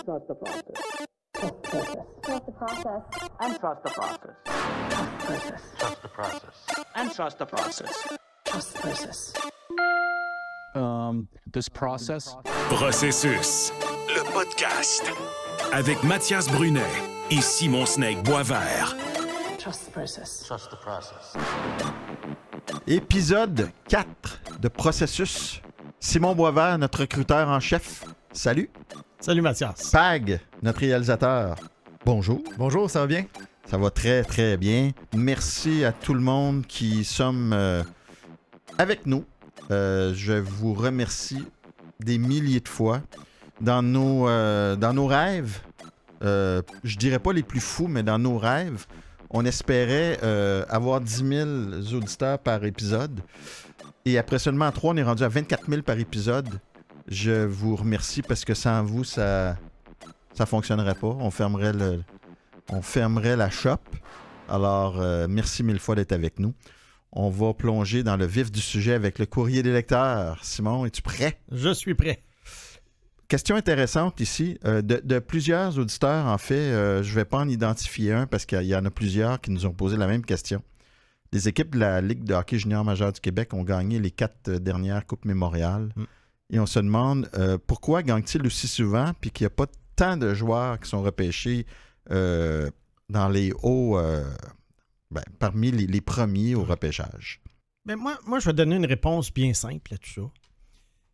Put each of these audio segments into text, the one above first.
Trust the process. Trust the process. And trust the process. Trust the process. And trust the process. Trust the process. This process. Processus, le podcast. Avec Mathias Brunet et Simon Snake Boisvert. Trust the process. Trust the process. Épisode 4 de Processus. Simon Boisvert, notre recruteur en chef. Salut. Salut Mathias. Pag, notre réalisateur. Bonjour. Bonjour, ça va bien? Ça va très, très bien. Merci à tout le monde qui sommes avec nous. Je vous remercie des milliers de fois. Dans nos rêves, je dirais pas les plus fous, mais dans nos rêves, on espérait avoir 10 000 auditeurs par épisode. Et après seulement 3, on est rendu à 24 000 par épisode. Je vous remercie parce que sans vous, ça fonctionnerait pas. On fermerait la shop. Alors, merci mille fois d'être avec nous. On va plonger dans le vif du sujet avec le courrier des lecteurs. Simon, es-tu prêt? Je suis prêt. Question intéressante ici. De plusieurs auditeurs, en fait, je ne vais pas en identifier un parce qu'il y en a plusieurs qui nous ont posé la même question. Les équipes de la Ligue de hockey junior majeur du Québec ont gagné les 4 dernières Coupes mémoriales. Et on se demande pourquoi gagnent-ils aussi souvent puis qu'il n'y a pas tant de joueurs qui sont repêchés dans les hauts, parmi les premiers au repêchage. Mais moi, je vais donner une réponse bien simple à tout ça.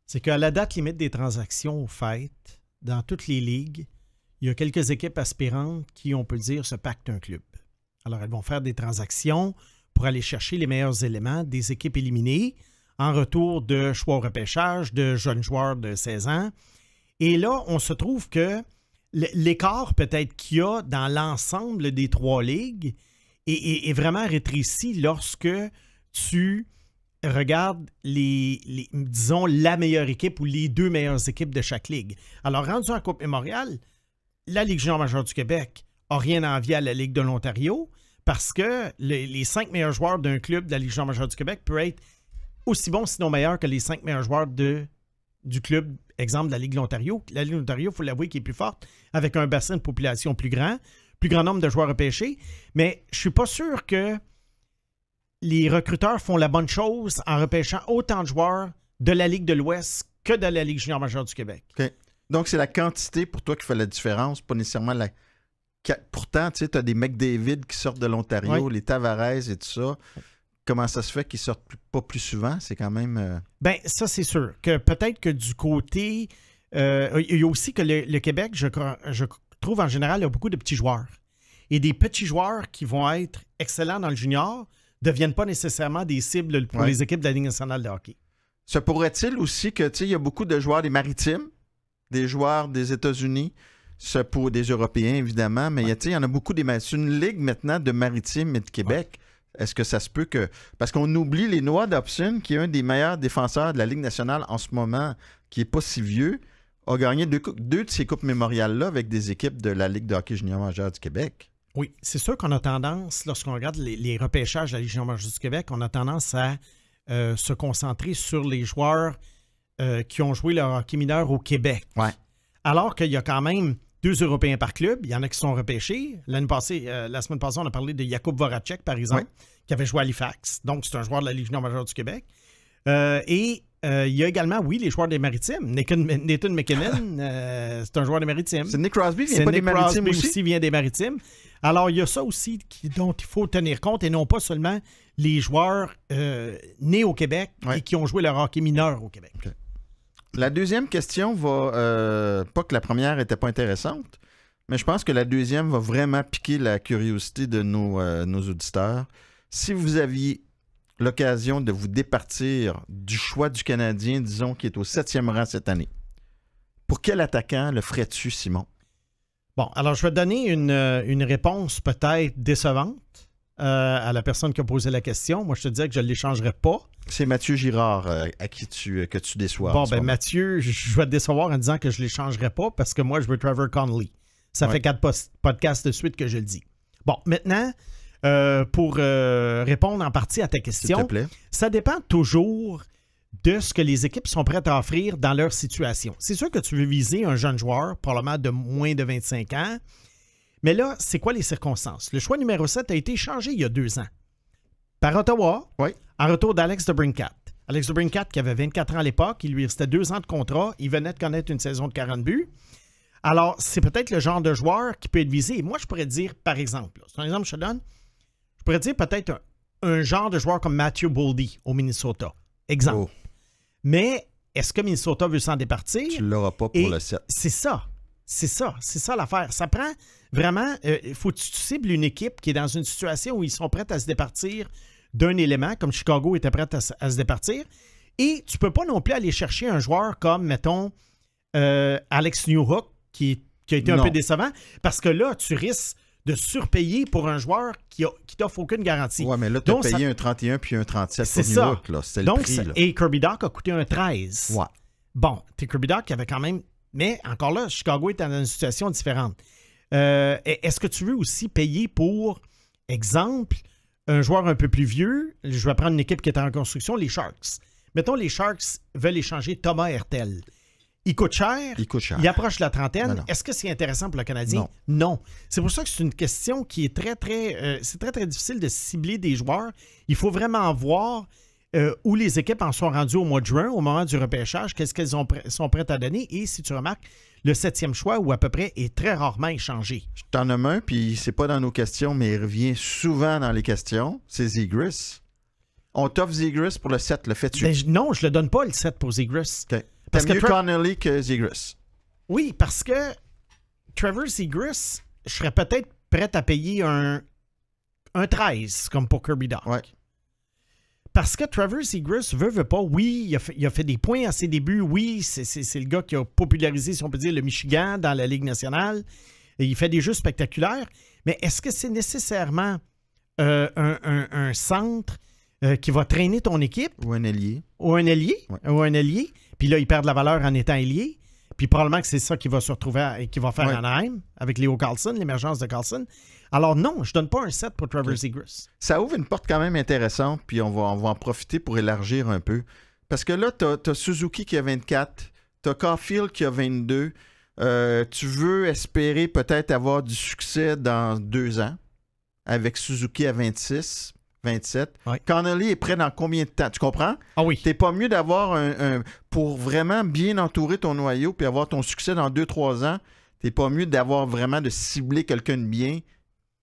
C'est qu'à la date limite des transactions faites, dans toutes les ligues, il y a quelques équipes aspirantes qui, on peut dire, se pactent un club. Alors, elles vont faire des transactions pour aller chercher les meilleurs éléments des équipes éliminées en retour de choix au repêchage, de jeunes joueurs de 16 ans. Et là, on se trouve que l'écart peut-être qu'il y a dans l'ensemble des 3 ligues est vraiment rétréci lorsque tu regardes disons, la meilleure équipe ou les 2 meilleures équipes de chaque ligue. Alors, rendu en Coupe mémoriale, la Ligue junior majeure du Québec n'a rien à envier à la Ligue de l'Ontario parce que les 5 meilleurs joueurs d'un club de la Ligue junior majeure du Québec peuvent être aussi bons, sinon meilleurs que les 5 meilleurs joueurs du club, exemple de la Ligue de l'Ontario. La Ligue de l'Ontario, il faut l'avouer, qui est plus forte, avec un bassin de population plus grand nombre de joueurs repêchés. Mais je ne suis pas sûr que les recruteurs font la bonne chose en repêchant autant de joueurs de la Ligue de l'Ouest que de la Ligue junior majeure du Québec. Okay. Donc, c'est la quantité pour toi qui fait la différence, pas nécessairement la... Pourtant, tu sais, tu as des McDavid qui sortent de l'Ontario, les Tavares et tout ça. Comment ça se fait qu'ils sortent pas plus souvent? C'est quand même... Bien, ça, c'est sûr. Que peut-être que du côté... il y a aussi que le Québec, je trouve en général, il y a beaucoup de petits joueurs. Et des petits joueurs qui vont être excellents dans le junior ne deviennent pas nécessairement des cibles pour les équipes de la Ligue nationale de hockey. Se pourrait-il aussi que, tu sais, il y a beaucoup de joueurs des Maritimes, des joueurs des États-Unis, pour des Européens, évidemment, mais il y en a beaucoup des... C'est une ligue maintenant de Maritimes et de Québec. Ouais. Est-ce que ça se peut que... Parce qu'on oublie les Noah Dobson, qui est un des meilleurs défenseurs de la Ligue nationale en ce moment, qui n'est pas si vieux, a gagné 2 de ces coupes mémoriales-là avec des équipes de la Ligue de hockey junior majeur du Québec. Oui, c'est sûr qu'on a tendance, lorsqu'on regarde les repêchages de la Ligue junior majeure du Québec, on a tendance à se concentrer sur les joueurs qui ont joué le hockey mineur au Québec. Ouais. Alors qu'il y a quand même 2 Européens par club. Il y en a qui sont repêchés. La semaine passée, on a parlé de Jakub Voracek, par exemple, qui avait joué à Halifax. Donc, c'est un joueur de la Ligue junior majeure du Québec. Il y a également, les joueurs des Maritimes. Nathan McKinnon, c'est un joueur des Maritimes. C'est Nick Crosby, vient pas des Maritimes aussi? Aussi vient des Maritimes. Alors, il y a ça aussi dont il faut tenir compte et non pas seulement les joueurs nés au Québec et qui ont joué leur hockey mineur au Québec. Okay. La deuxième question va... pas que la première n'était pas intéressante, mais je pense que la deuxième va vraiment piquer la curiosité de nos auditeurs. Si vous aviez l'occasion de vous départir du choix du Canadien, disons, qui est au 7e rang cette année, pour quel attaquant le ferais-tu, Simon? Bon, alors je vais donner une réponse peut-être décevante à la personne qui a posé la question. Moi, je te disais que je ne l'échangerais pas. C'est Mathieu Girard que tu déçois. Bon, ben Mathieu, je vais te décevoir en disant que je ne l'échangerai pas parce que moi, je veux Trevor Connolly. Ça fait 4 podcasts de suite que je le dis. Bon, maintenant, pour répondre en partie à ta question. S'il te plaît. Ça dépend toujours de ce que les équipes sont prêtes à offrir dans leur situation. C'est sûr que tu veux viser un jeune joueur, probablement de moins de 25 ans, mais là, c'est quoi les circonstances? Le choix numéro 7 a été échangé il y a 2 ans par Ottawa, en retour d'Alex DeBrincat. Alex DeBrincat, qui avait 24 ans à l'époque, il lui restait 2 ans de contrat, il venait de connaître une saison de 40 buts. Alors, c'est peut-être le genre de joueur qui peut être visé. Et moi, je pourrais dire, par exemple, c'est un exemple que je te donne, je pourrais dire peut-être un genre de joueur comme Matthew Boldy au Minnesota. Exemple. Oh. Mais est-ce que Minnesota veut s'en départir? Tu ne l'auras pas pour le 7. C'est ça. C'est ça l'affaire. Ça prend vraiment... Il faut que tu cibles une équipe qui est dans une situation où ils sont prêts à se départir d'un élément, comme Chicago était prêt à se départir. Et tu ne peux pas non plus aller chercher un joueur comme, mettons, Alex Newhook, qui a été un peu décevant, parce que là, tu risques de surpayer pour un joueur qui t'offre aucune garantie. Oui, mais là, tu as payé un 31 puis un 37 pour Newhook. Là. C'est le prix. Là. Et Kirby Dach a coûté un 13. Ouais. Bon, Kirby Dach avait quand même... Mais encore là, Chicago est dans une situation différente. Est-ce que tu veux aussi payer pour, exemple, un joueur un peu plus vieux? Je vais prendre une équipe qui est en construction, les Sharks. Mettons, les Sharks veulent échanger Thomas Hertel. Il coûte cher. Il approche la trentaine. Est-ce que c'est intéressant pour le Canadien? Non. C'est pour ça que c'est une question qui est très, très... c'est très, très difficile de cibler des joueurs. Il faut vraiment voir où les équipes en sont rendues au mois de juin, au moment du repêchage, qu'est-ce qu'elles sont prêtes à donner. Et si tu remarques, le 7e choix, ou à peu près, est très rarement échangé. Je t'en nomme un, puis c'est pas dans nos questions, mais il revient souvent dans les questions. C'est Zegras. On t'offre Zegras pour le 7, le fais-tu? Non, je le donne pas, le 7 pour Zegras. OK. T'aimes mieux Connolly que Zegras? Oui, parce que Trevor Zegras, je serais peut-être prêt à payer un 13, comme pour Kirby Dach. Ouais. Parce que Trevor Zegras veut pas. Oui, il a fait des points à ses débuts. Oui, c'est le gars qui a popularisé, si on peut dire, le Michigan dans la Ligue nationale. Et il fait des jeux spectaculaires. Mais est-ce que c'est nécessairement un centre qui va traîner ton équipe? Ou un ailier. Ou un ailier. Ouais. Ou un ailier. Puis là, il perd de la valeur en étant ailier. Puis probablement que c'est ça qu'il va se retrouver et qu'il va faire Anaheim avec Leo Carlson, l'émergence de Carlson. Alors non, je donne pas un 7 pour Trevor Zegras. Ça ouvre une porte quand même intéressante, puis on va en profiter pour élargir un peu. Parce que là, t'as Suzuki qui a 24, t'as Caulfield qui a 22. Tu veux espérer peut-être avoir du succès dans 2 ans avec Suzuki à 26, 27. Ouais. Connolly est prêt dans combien de temps? Tu comprends? Ah oui. T'es pas mieux d'avoir pour vraiment bien entourer ton noyau puis avoir ton succès dans 2-3 ans, t'es pas mieux d'avoir vraiment de cibler quelqu'un de bien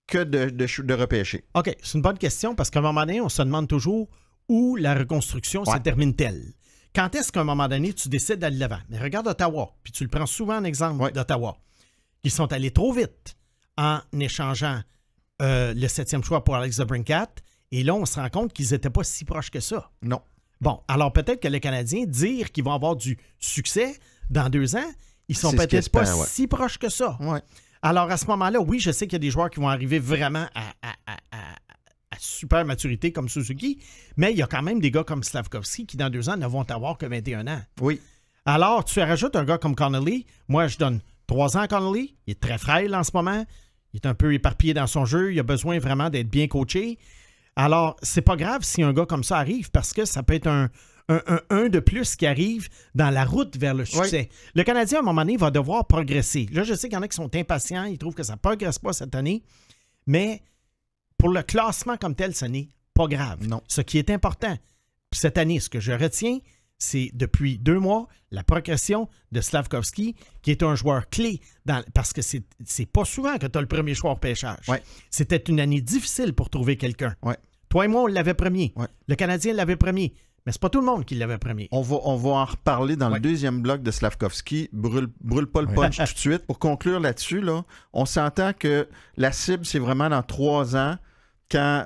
que de repêcher. OK, c'est une bonne question parce qu'à un moment donné, on se demande toujours où la reconstruction se termine-t-elle. Quand est-ce qu'à un moment donné, tu décides d'aller de l'avant? Mais regarde Ottawa, puis tu le prends souvent en exemple d'Ottawa. Ils sont allés trop vite en échangeant le 7e choix pour Alex DeBrincat. Et là, on se rend compte qu'ils n'étaient pas si proches que ça. Non. Bon, alors peut-être que les Canadiens dire qu'ils vont avoir du succès dans 2 ans, ils sont peut-être pas si proches que ça. Ouais. Alors à ce moment-là, oui, je sais qu'il y a des joueurs qui vont arriver vraiment à super maturité comme Suzuki, mais il y a quand même des gars comme Slavkovski qui, dans 2 ans, ne vont avoir que 21 ans. Oui. Alors, tu rajoutes un gars comme Connolly. Moi, je donne 3 ans à Connolly. Il est très frêle en ce moment. Il est un peu éparpillé dans son jeu. Il a besoin vraiment d'être bien coaché. Alors, c'est pas grave si un gars comme ça arrive parce que ça peut être un de plus qui arrive dans la route vers le succès. Oui. Le Canadien, à un moment donné, va devoir progresser. Là, je sais qu'il y en a qui sont impatients. Ils trouvent que ça ne progresse pas cette année. Mais pour le classement comme tel, ce n'est pas grave. Non. Ce qui est important, cette année, ce que je retiens, c'est depuis 2 mois, la progression de Slavkovski, qui est un joueur clé, parce que c'est pas souvent que tu as le premier choix au repêchage. Ouais. C'était une année difficile pour trouver quelqu'un. Ouais. Toi et moi, on l'avait premier. Ouais. Le Canadien l'avait premier. Mais c'est pas tout le monde qui l'avait premier. On va en reparler dans le deuxième bloc de Slavkovski. Brûle pas le punch tout de suite. Pour conclure là-dessus, là, on s'entend que la cible, c'est vraiment dans 3 ans, quand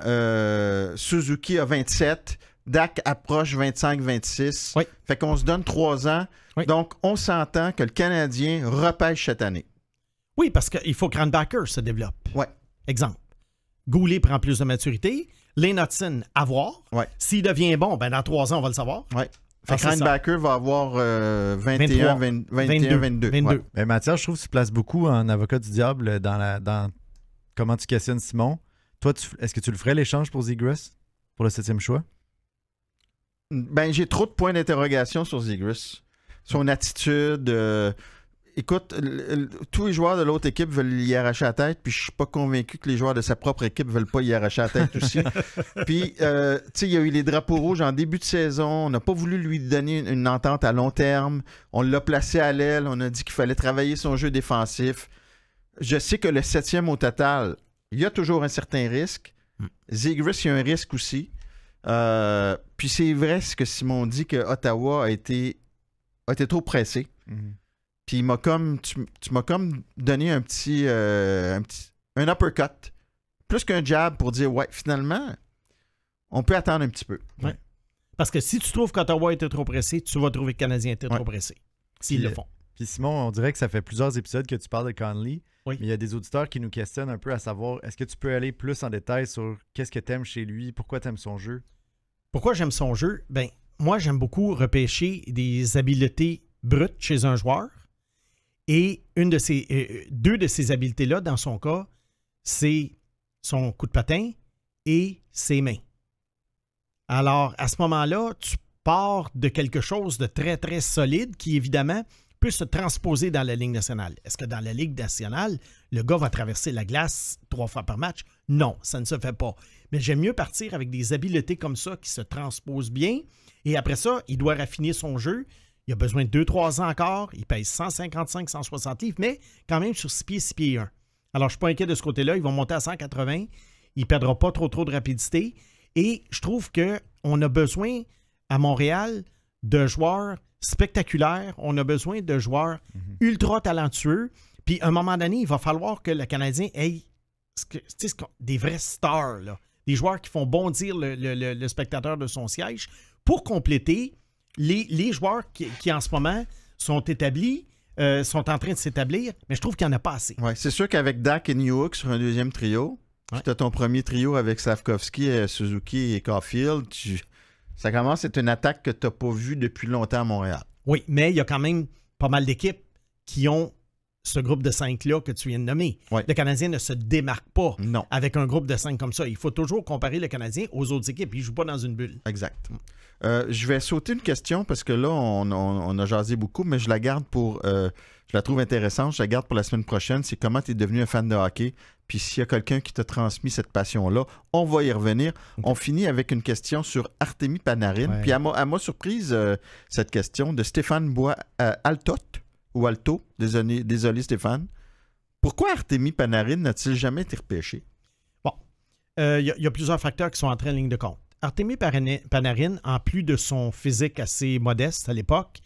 Suzuki a 27, Dach approche 25-26. Oui. Fait qu'on se donne 3 ans. Oui. Donc, on s'entend que le Canadien repêche cette année. Oui, parce qu'il faut que Kronbacker se développe. Ouais. Exemple. Goulet prend plus de maturité. Lane Hudson, à voir. Ouais. S'il devient bon, ben dans 3 ans, on va le savoir. Ouais. Fait que Kronbacker va avoir 22. Ouais. Ben, Mathias, je trouve que tu places beaucoup en avocat du diable dans comment tu questionnes Simon. Toi, est-ce que tu le ferais l'échange pour Zegras pour le 7e choix? Ben, j'ai trop de points d'interrogation sur Zegras. Son attitude. Écoute, tous les joueurs de l'autre équipe veulent y arracher la tête, puis je suis pas convaincu que les joueurs de sa propre équipe veulent pas y arracher la tête aussi. Puis, tu sais, il y a eu les drapeaux rouges en début de saison. On n'a pas voulu lui donner une entente à long terme. On l'a placé à l'aile. On a dit qu'il fallait travailler son jeu défensif. Je sais que le 7e au total, il y a toujours un certain risque. Zegras, il y a un risque aussi. Puis c'est vrai ce que Simon dit, que Ottawa a été trop pressé. Mm-hmm. Puis tu m'as comme donné un uppercut, plus qu'un jab pour dire, ouais, finalement, on peut attendre un petit peu. Ouais. Parce que si tu trouves qu'Ottawa était trop pressé, tu vas trouver que le Canadien était trop pressé, s'ils le font. Puis Simon, on dirait que ça fait plusieurs épisodes que tu parles de Conley, oui. Mais il y a des auditeurs qui nous questionnent un peu à savoir, est-ce que tu peux aller plus en détail sur qu'est-ce que tu aimes chez lui, pourquoi tu aimes son jeu? Pourquoi j'aime son jeu? Ben, moi, j'aime beaucoup repêcher des habiletés brutes chez un joueur. Et deux de ces habiletés-là, dans son cas, c'est son coup de patin et ses mains. Alors, à ce moment-là, tu pars de quelque chose de très, très solide qui, évidemment, peut se transposer dans la Ligue nationale. Est-ce que dans la Ligue nationale, le gars va traverser la glace 3 fois par match? Non, ça ne se fait pas. Mais j'aime mieux partir avec des habiletés comme ça qui se transposent bien. Et après ça, il doit raffiner son jeu. Il a besoin de 2-3 ans encore. Il pèse 155-160 livres, mais quand même sur 6 pieds, 6 pieds 1. Alors, je ne suis pas inquiet de ce côté-là. Ils vont monter à 180. Il ne perdra pas trop de rapidité. Et je trouve qu'on a besoin, à Montréal, de joueurs spectaculaires. On a besoin de joueurs ultra talentueux. Puis, à un moment donné, il va falloir que le Canadien ait des vrais stars, là. Des joueurs qui font bondir le spectateur de son siège pour compléter les joueurs qui en ce moment sont établis, sont en train de s'établir, mais je trouve qu'il n'y en a pas assez. Ouais, c'est sûr qu'avec Dak et Newhook sur un deuxième trio, puis tu as ton premier trio avec Slavkovski, Suzuki et Caulfield, ça commence à être une attaque que tu n'as pas vue depuis longtemps à Montréal. Oui, mais il y a quand même pas mal d'équipes qui ont ce groupe de 5-là que tu viens de nommer. Ouais. Le Canadien ne se démarque pas Non. avec un groupe de 5 comme ça. Il faut toujours comparer le Canadien aux autres équipes. Il ne joue pas dans une bulle. Exact. Je vais sauter une question parce que là, on a jasé beaucoup, mais je la garde pour... je la trouve intéressante. Je la garde pour la semaine prochaine. C'est comment tu es devenu un fan de hockey. Puis s'il y a quelqu'un qui t'a transmis cette passion-là, on va y revenir. Okay. On finit avec une question sur Artemi Panarin. Ouais. Puis à ma surprise, cette question de Stéphane Altot, ou Alto, désolé Stéphane. Pourquoi Artemi Panarin n'a-t-il jamais été repêché? Bon, y a plusieurs facteurs qui sont entrés en ligne de compte. Artemi Panarin, en plus de son physique assez modeste à l'époque,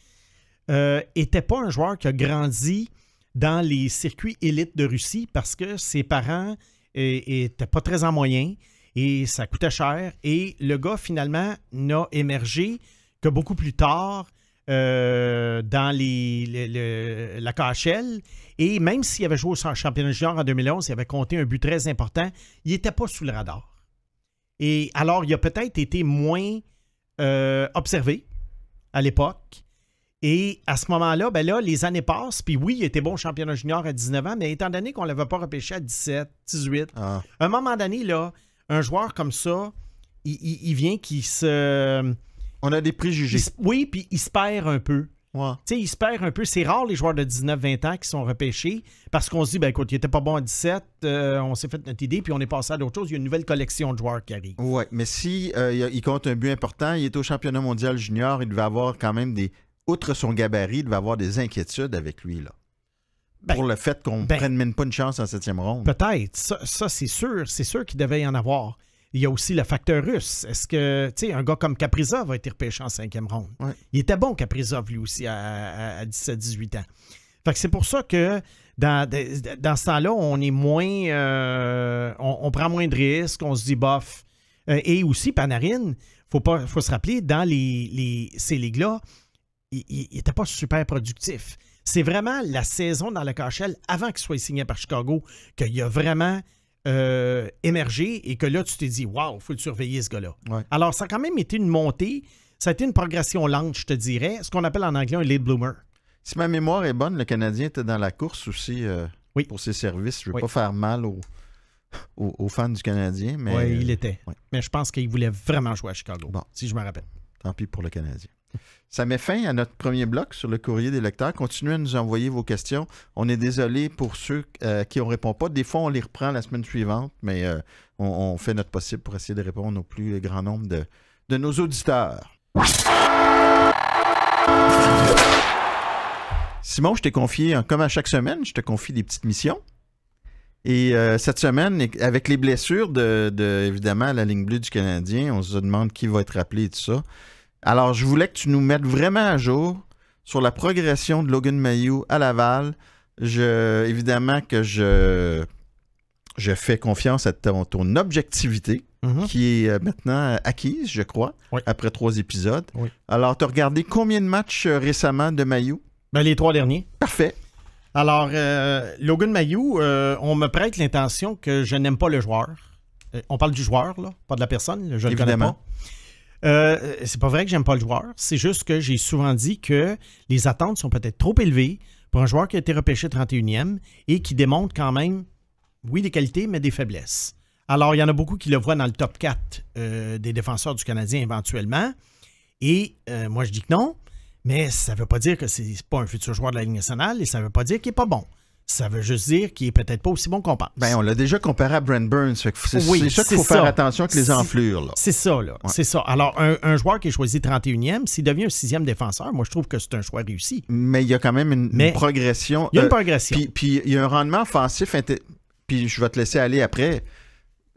n'était pas un joueur qui a grandi dans les circuits élites de Russie parce que ses parents n'étaient pas très en moyens et ça coûtait cher. Et le gars, finalement, n'a émergé que beaucoup plus tard dans la KHL. Et même s'il avait joué au championnat junior en 2011, il avait compté un but très important, il n'était pas sous le radar. Et alors, il a peut-être été moins observé à l'époque. Et à ce moment-là, ben là, les années passent. Puis oui, il était bon au championnat junior à 19 ans, mais étant donné qu'on ne l'avait pas repêché à 17, 18, à un moment donné, là, un joueur comme ça, il vient qui se... On a des préjugés. Oui, puis il se perd un peu. Ouais. Tu sais, il se perd un peu. C'est rare les joueurs de 19-20 ans qui sont repêchés parce qu'on se dit, ben écoute, il était pas bon à 17, on s'est fait notre idée, puis on est passé à d'autres choses. Il y a une nouvelle collection de joueurs qui arrive. Oui, mais si il compte un but important, il est au championnat mondial junior, il devait avoir quand même outre son gabarit, il devait avoir des inquiétudes avec lui, là. Pour le fait qu'on ne prenne même pas une chance en 7e ronde. Peut-être. Ça c'est sûr. C'est sûr qu'il devait y en avoir. Il y a aussi le facteur russe. Est-ce que, tu sais, un gars comme Kaprizov a été repêché en 5e ronde? Ouais. Il était bon, Kaprizov, lui aussi, à 17-18 ans. Fait que c'est pour ça que dans ce temps-là, on est moins... on prend moins de risques, on se dit bof. Et aussi, Panarin, faut se rappeler, dans ces ligues-là, il n'était pas super productif. C'est vraiment la saison dans la KHL, avant qu'il soit signé par Chicago, qu'il a vraiment... émergé et que là, tu t'es dit, waouh, il faut le surveiller, ce gars-là. Ouais. Alors, ça a quand même été une montée. Ça a été une progression lente, je te dirais. Ce qu'on appelle en anglais un late bloomer. Si ma mémoire est bonne, le Canadien était dans la course aussi oui. pour ses services. Je ne veux oui. pas faire mal aux fans du Canadien. Oui, il était. Ouais. Mais je pense qu'il voulait vraiment jouer à Chicago, Bon. si je me rappelle. Tant pis pour le Canadien. Ça met fin à notre premier bloc sur le courrier des lecteurs. Continuez à nous envoyer vos questions. On est désolé pour ceux qui ne répondent pas. Des fois, on les reprend la semaine suivante, mais on fait notre possible pour essayer de répondre au plus grand nombre de nos auditeurs. Simon, je t'ai confié, comme à chaque semaine, je te confie des petites missions. Et cette semaine, avec les blessures évidemment, la ligne bleue du Canadien, on se demande qui va être appelé et tout ça. Alors, je voulais que tu nous mettes vraiment à jour sur la progression de Logan Mailloux à Laval. Évidemment que je fais confiance à ton objectivité, qui est maintenant acquise, je crois, après 3 épisodes. Oui. Alors, tu as regardé combien de matchs récemment de Mailloux? Ben, les 3 derniers. Parfait. Alors, Logan Mailloux, on me prête l'intention que je n'aime pas le joueur. On parle du joueur, là, pas de la personne. Je ne le connais pas. C'est pas vrai que j'aime pas le joueur. C'est juste que j'ai souvent dit que les attentes sont peut-être trop élevées pour un joueur qui a été repêché 31e et qui démontre quand même, oui, des qualités, mais des faiblesses. Alors, il y en a beaucoup qui le voient dans le top 4 des défenseurs du Canadien éventuellement. Et moi, je dis que non. Mais ça ne veut pas dire que c'est pas un futur joueur de la Ligue nationale et ça ne veut pas dire qu'il n'est pas bon. Ça veut juste dire qu'il n'est peut-être pas aussi bon qu'on pense. Ben, on l'a déjà comparé à Brent Burns. C'est ça qu'il faut faire attention avec les enflures. Là. C'est ça, là. Ouais. C'est ça. Alors, un joueur qui est choisi 31e, s'il devient un 6e défenseur, moi, je trouve que c'est un choix réussi. Mais il y a quand même une progression. Il y a une progression. Puis il y a un rendement offensif. Puis je vais te laisser aller après.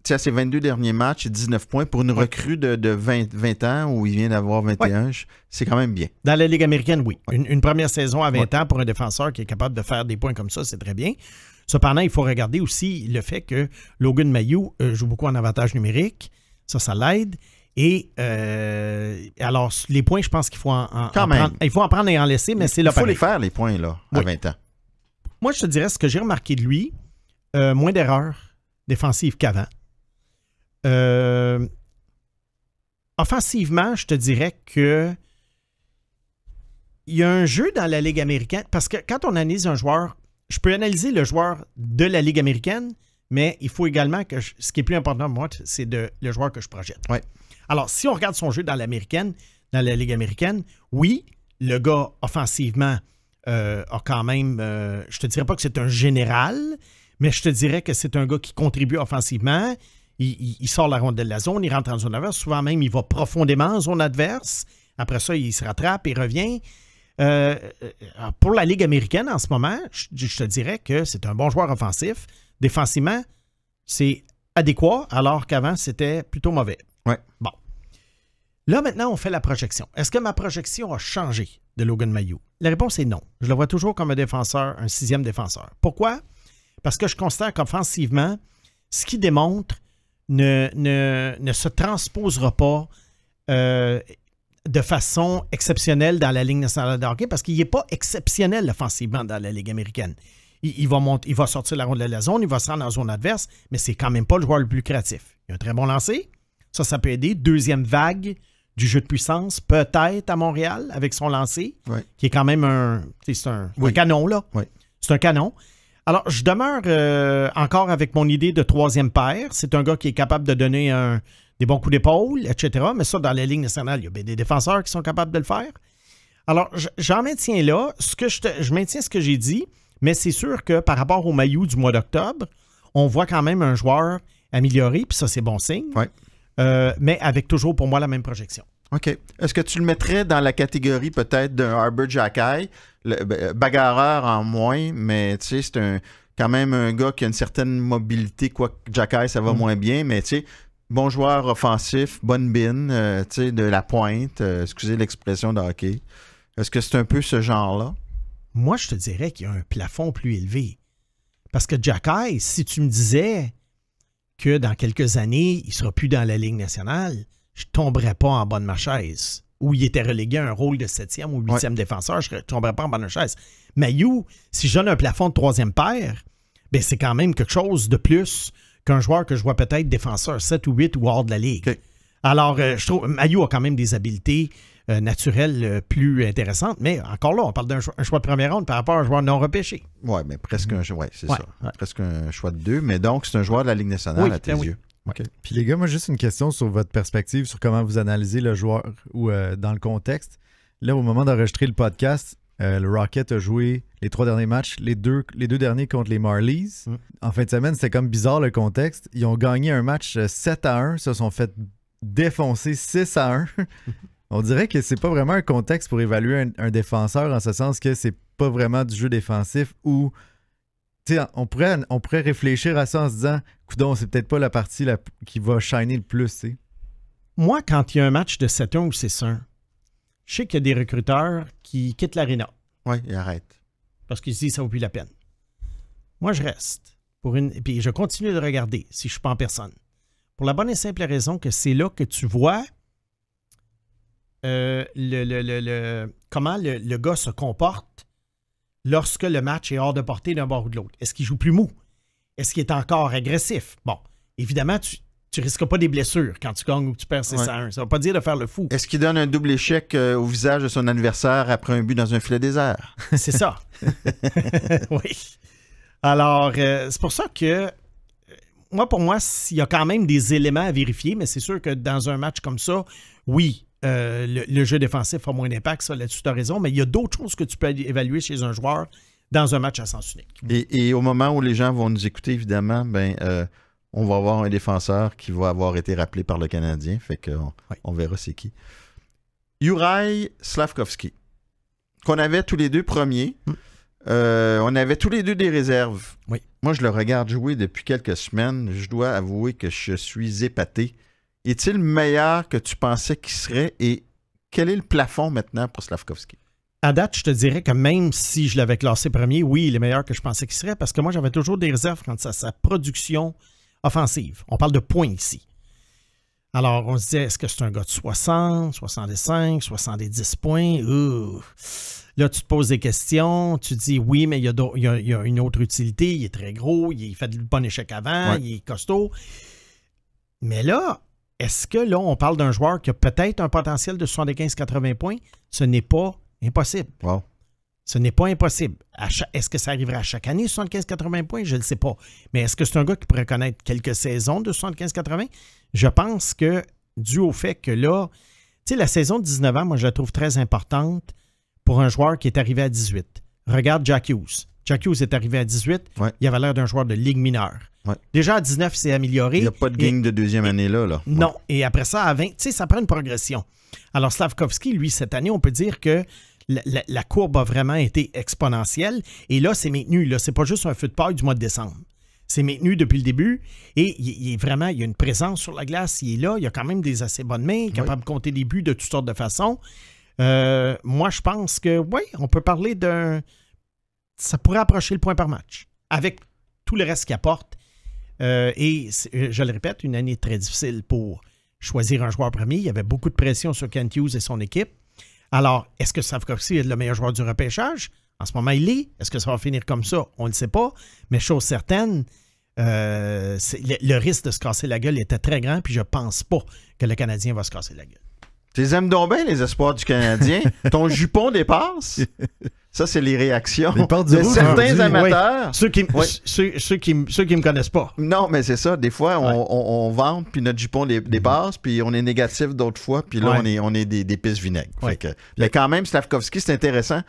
Tu sais, à ses 22 derniers matchs, 19 points pour une recrue de 20 ans où il vient d'avoir 21. C'est quand même bien. Dans la Ligue américaine, oui. Une première saison à 20 ans pour un défenseur qui est capable de faire des points comme ça, c'est très bien. Cependant, il faut regarder aussi le fait que Logan Mailloux joue beaucoup en avantage numérique. Ça l'aide. Et alors, les points, je pense qu'il faut en prendre. Il faut en prendre et en laisser, mais c'est là. Il faut les faire, les points, là, à 20 ans. Moi, je te dirais, ce que j'ai remarqué de lui, moins d'erreurs défensives qu'avant. Offensivement, je te dirais que il y a un jeu dans la Ligue américaine, parce que quand on analyse un joueur, je peux analyser le joueur de la Ligue américaine, mais il faut également que ce qui est plus important pour moi, c'est le joueur que je projette. Ouais. Alors, si on regarde son jeu dans la Ligue américaine, oui, le gars offensivement a quand même, je te dirais pas que c'est un général, mais je te dirais que c'est un gars qui contribue offensivement. Il sort la rondelle de la zone, il rentre en zone adverse. Souvent même, il va profondément en zone adverse. Après ça, il se rattrape et revient. Pour la Ligue américaine, en ce moment, je te dirais que c'est un bon joueur offensif. Défensivement, c'est adéquat, alors qu'avant, c'était plutôt mauvais. Ouais. Bon. Là, maintenant, on fait la projection. Est-ce que ma projection a changé de Logan Mailloux? La réponse est non. Je le vois toujours comme un défenseur, un 6e défenseur. Pourquoi? Parce que je constate qu'offensivement, ce qu'il démontre ne se transposera pas de façon exceptionnelle dans la Ligue nationale de hockey parce qu'il n'est pas exceptionnel offensivement dans la Ligue américaine. Il va sortir la rondelle de la zone, il va se rendre en zone adverse, mais c'est quand même pas le joueur le plus créatif. Il a un très bon lancer. Ça peut aider. Deuxième vague du jeu de puissance, peut-être à Montréal, avec son lancer, qui est quand même un canon, là. Oui. C'est un canon. Alors, je demeure encore avec mon idée de 3e paire. C'est un gars qui est capable de donner des bons coups d'épaule, etc. Mais ça, dans la Ligue nationale, il y a bien des défenseurs qui sont capables de le faire. Alors, j'en maintiens là. Je maintiens ce que j'ai dit, mais c'est sûr que par rapport au Mailloux du mois d'octobre, on voit quand même un joueur amélioré, puis ça, c'est bon signe. Ouais. Mais avec toujours, pour moi, la même projection. OK. Est-ce que tu le mettrais dans la catégorie peut-être d'un Arbor Xhekaj, bagarreur en moins, mais tu sais, c'est quand même un gars qui a une certaine mobilité, quoique Xhekaj, ça va moins bien, mais tu sais, bon joueur offensif, bonne bine, tu sais, de la pointe, excusez l'expression de hockey. Est-ce que c'est un peu ce genre-là? Moi, je te dirais qu'il y a un plafond plus élevé. Parce que Xhekaj, si tu me disais que dans quelques années, il ne sera plus dans la Ligue nationale, je ne tomberais pas en bas de ma chaise. Ou il était relégué à un rôle de 7e ou 8e défenseur, je ne tomberais pas en bas de ma chaise. Mailloux, si je donne un plafond de 3e paire, ben c'est quand même quelque chose de plus qu'un joueur que je vois peut-être défenseur 7 ou 8 ou hors de la Ligue. Okay. Alors, je trouve Mailloux a quand même des habiletés. naturelle plus intéressante. Mais encore là, on parle d'un choix de première ronde par rapport à un joueur non repêché. Oui, mais presque un choix. Oui, c'est Ouais, ça. ouais. Presque un choix de 2. Mais donc, c'est un joueur de la Ligue nationale à tes yeux. OK. Puis les gars, moi, juste une question sur votre perspective, sur comment vous analysez le joueur ou dans le contexte. Là, au moment d'enregistrer le podcast, le Rocket a joué les 3 derniers matchs, les deux derniers contre les Marlies. En fin de semaine, c'était comme bizarre le contexte. Ils ont gagné un match 7-1, se sont fait défoncer 6-1. On dirait que c'est pas vraiment un contexte pour évaluer un défenseur, en ce sens que c'est pas vraiment du jeu défensif ou... T'sais, on pourrait réfléchir à ça en se disant coudonc, c'est peut-être pas la partie qui va shiner le plus. T'sais. Moi, quand il y a un match de 7-1 ou 6-1, je sais qu'il y a des recruteurs qui quittent l'aréna Oui, il arrête. parce qu'ils se disent que ça vaut plus la peine. Moi, je reste. Et puis je continue de regarder si je ne suis pas en personne. Pour la bonne et simple raison que c'est là que tu vois comment le gars se comporte lorsque le match est hors de portée d'un bord ou de l'autre. Est-ce qu'il joue plus mou? Est-ce qu'il est encore agressif? Bon, évidemment, tu risques pas des blessures quand tu gagnes ou que tu perds 6-1. Ça ne veut pas dire de faire le fou. Est-ce qu'il donne un double échec au visage de son adversaire après un but dans un filet désert? C'est ça. Oui. Alors, c'est pour ça que pour moi, il y a quand même des éléments à vérifier, mais c'est sûr que dans un match comme ça, oui, le jeu défensif a moins d'impact, ça, là-dessus, tu as raison, mais il y a d'autres choses que tu peux évaluer chez un joueur dans un match à sens unique. Et au moment où les gens vont nous écouter, évidemment, on va avoir un défenseur qui va avoir été rappelé par le Canadien, fait qu'on on verra c'est qui. Juraj Slafkovský, qu'on avait tous les deux premiers. On avait tous les deux des réserves. Oui. Moi, je le regarde jouer depuis quelques semaines. Je dois avouer que je suis épaté. Est-il meilleur que tu pensais qu'il serait et quel est le plafond maintenant pour Slafkovský? À date, je te dirais que même si je l'avais classé premier, oui, il est meilleur que je pensais qu'il serait parce que moi, j'avais toujours des réserves quant à sa production offensive. On parle de points ici. Alors, on se disait, est-ce que c'est un gars de 60, 65, 70 points? Là, tu te poses des questions, tu te dis oui, mais il y a une autre utilité, il est très gros, il fait de bon échec avant, il est costaud. Mais là, est-ce que là, on parle d'un joueur qui a peut-être un potentiel de 75-80 points? Ce n'est pas impossible. Wow. Ce n'est pas impossible. Est-ce que ça arriverait à chaque année, 75-80 points? Je ne le sais pas. Mais est-ce que c'est un gars qui pourrait connaître quelques saisons de 75-80? Je pense que, dû au fait que là, tu sais, la saison de 19 ans, moi, je la trouve très importante pour un joueur qui est arrivé à 18. Regarde Jack Hughes. Jack Hughes est arrivé à 18. Il avait l'air d'un joueur de ligue mineure. Ouais. Déjà, à 19, il s'est amélioré. Il n'y a pas de gang de deuxième année là. Non. Et après ça, à 20, tu sais, ça prend une progression. Alors, Slafkovský, lui, cette année, on peut dire que la courbe a vraiment été exponentielle. Et là, c'est maintenu. Là, c'est pas juste un feu de paille du mois de décembre. C'est maintenu depuis le début. Et il y a une présence sur la glace. Il est là. Il a quand même des assez bonnes mains. Il est capable de compter des buts de toutes sortes de façons. Moi, je pense que, oui, on peut parler d'un... Ça pourrait approcher le point par match. Avec tout le reste qu'il apporte. Et je le répète, une année très difficile pour choisir un joueur premier. Il y avait beaucoup de pression sur Kent Hughes et son équipe. Alors, est-ce que Slafkovský est le meilleur joueur du repêchage? En ce moment, il l'est. Est-ce que ça va finir comme ça? On ne le sait pas. Mais chose certaine, le risque de se casser la gueule était très grand, puis je ne pense pas que le Canadien va se casser la gueule. Tu les aimes donc bien, les espoirs du Canadien. Ton jupon dépasse. Ça, c'est les réactions de certains amateurs. Ceux qui me connaissent pas. Non, mais c'est ça. Des fois, on vante, puis notre jupon dépasse, puis on est négatif d'autres fois, puis là, on est des pistes vinaigres. Mais quand même, Slafkovský, c'est intéressant.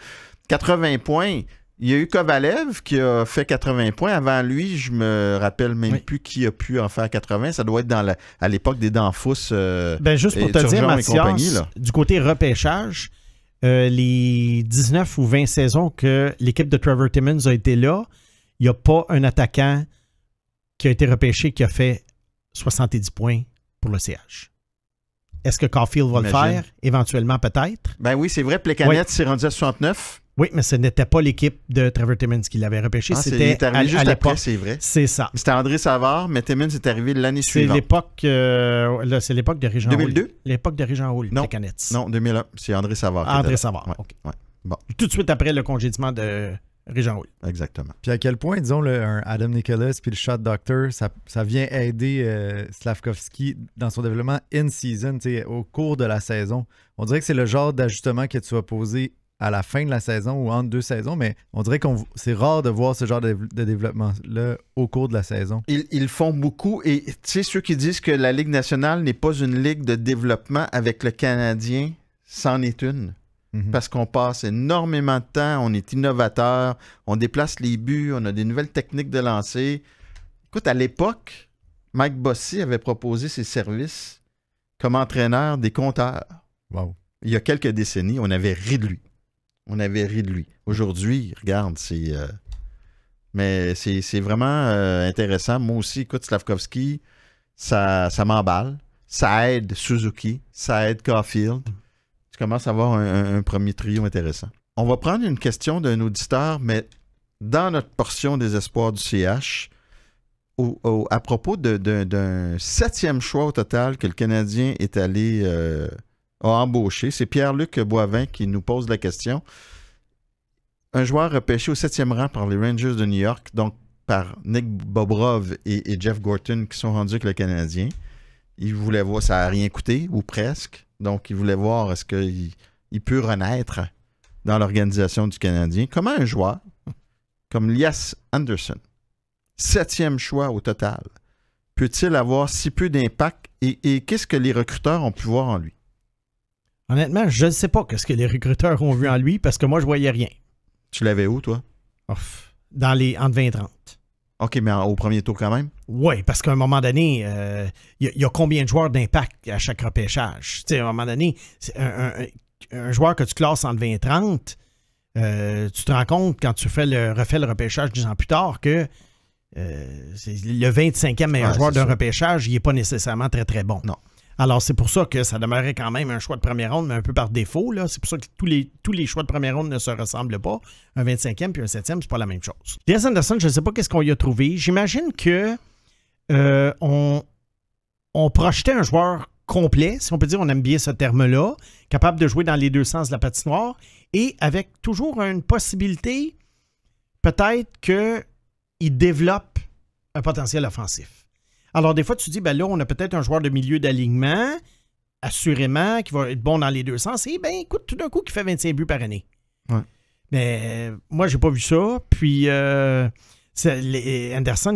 80 points. Il y a eu Kovalev qui a fait 80 points. Avant lui, je me rappelle même plus qui a pu en faire 80. Ça doit être à l'époque des Danfous. Juste pour te dire, Mathias, du côté repêchage, les 19 ou 20 saisons que l'équipe de Trevor Timmons a été là, il n'y a pas un attaquant qui a été repêché qui a fait 70 points pour le CH. Est-ce que Caulfield va le faire? Éventuellement, peut-être. Ben oui, c'est vrai. Plekanec s'est rendu à 69. Oui, mais ce n'était pas l'équipe de Trevor Timmons qui l'avait repêché. C'était arrivé juste après, c'est vrai. C'est ça. C'était André Savard, mais Timmons est arrivé l'année suivante. C'est l'époque de Régent 2002? Houle. L'époque de Régent Houle, Plekanec. Non, 2001. C'est André Savard. André Savard, OK. Ouais. Bon. Tout de suite après le congédiement de Réjean Houle. Exactement. Puis à quel point, disons, un Adam Nicholas puis le Shot Doctor, ça vient aider Slafkovský dans son développement in-season, au cours de la saison. On dirait que c'est le genre d'ajustement que tu vas poser à la fin de la saison ou entre deux saisons, mais on dirait que c'est rare de voir ce genre de développement-là au cours de la saison. Ils font beaucoup, et tu sais, ceux qui disent que la Ligue nationale n'est pas une ligue de développement avec le Canadien, c'en est une. Parce qu'on passe énormément de temps, on est innovateur, on déplace les buts, on a des nouvelles techniques de lancer. Écoute, à l'époque, Mike Bossy avait proposé ses services comme entraîneur des compteurs. Wow. Il y a quelques décennies, on avait ri de lui. Aujourd'hui, regarde, mais c'est vraiment intéressant. Moi aussi, écoute, Slafkovský, ça m'emballe. Ça aide Suzuki, ça aide Caulfield. Tu commences à avoir un premier trio intéressant. On va prendre une question d'un auditeur, mais dans notre portion des espoirs du CH, à propos d'un 7e choix au total que le Canadien est allé a embauché. C'est Pierre-Luc Boivin qui nous pose la question. Un joueur repêché au 7e rang par les Rangers de New York, donc par Nick Bobrov et Jeff Gorton qui sont rendus avec le Canadien. Il voulait voir, ça n'a rien coûté, ou presque. Donc, il voulait voir est-ce qu'il peut renaître dans l'organisation du Canadien. Comment un joueur comme Lias Andersson, 7e choix au total, peut-il avoir si peu d'impact et qu'est-ce que les recruteurs ont pu voir en lui? Honnêtement, je ne sais pas ce que les recruteurs ont vu en lui parce que moi, je voyais rien. Tu l'avais où, toi? Dans les entre 20 et 30. OK, mais au premier tour quand même? Oui, parce qu'à un moment donné, il y a combien de joueurs d'impact à chaque repêchage? Tu sais, à un moment donné, un joueur que tu classes entre 20 et 30, tu te rends compte quand tu refais le repêchage 10 ans plus tard que le 25e meilleur joueur d'un repêchage, il n'est pas nécessairement très, très bon. Non. Alors, c'est pour ça que ça demeurait quand même un choix de première ronde, mais un peu par défaut. Là. C'est pour ça que tous les choix de première ronde ne se ressemblent pas. Un 25e puis un 7e, c'est pas la même chose. Lias Andersson, je ne sais pas qu'est-ce qu'on y a trouvé. J'imagine que on projetait un joueur complet, si on peut dire, on aime bien ce terme-là, capable de jouer dans les deux sens de la patinoire et avec toujours une possibilité, peut-être qu'il développe un potentiel offensif. Alors, des fois, tu dis, ben là, on a peut-être un joueur de milieu d'alignement, assurément, qui va être bon dans les deux sens. Et, ben, écoute, tout d'un coup, qui fait 25 buts par année. Ouais. Mais moi, j'ai pas vu ça. Puis, Andersson,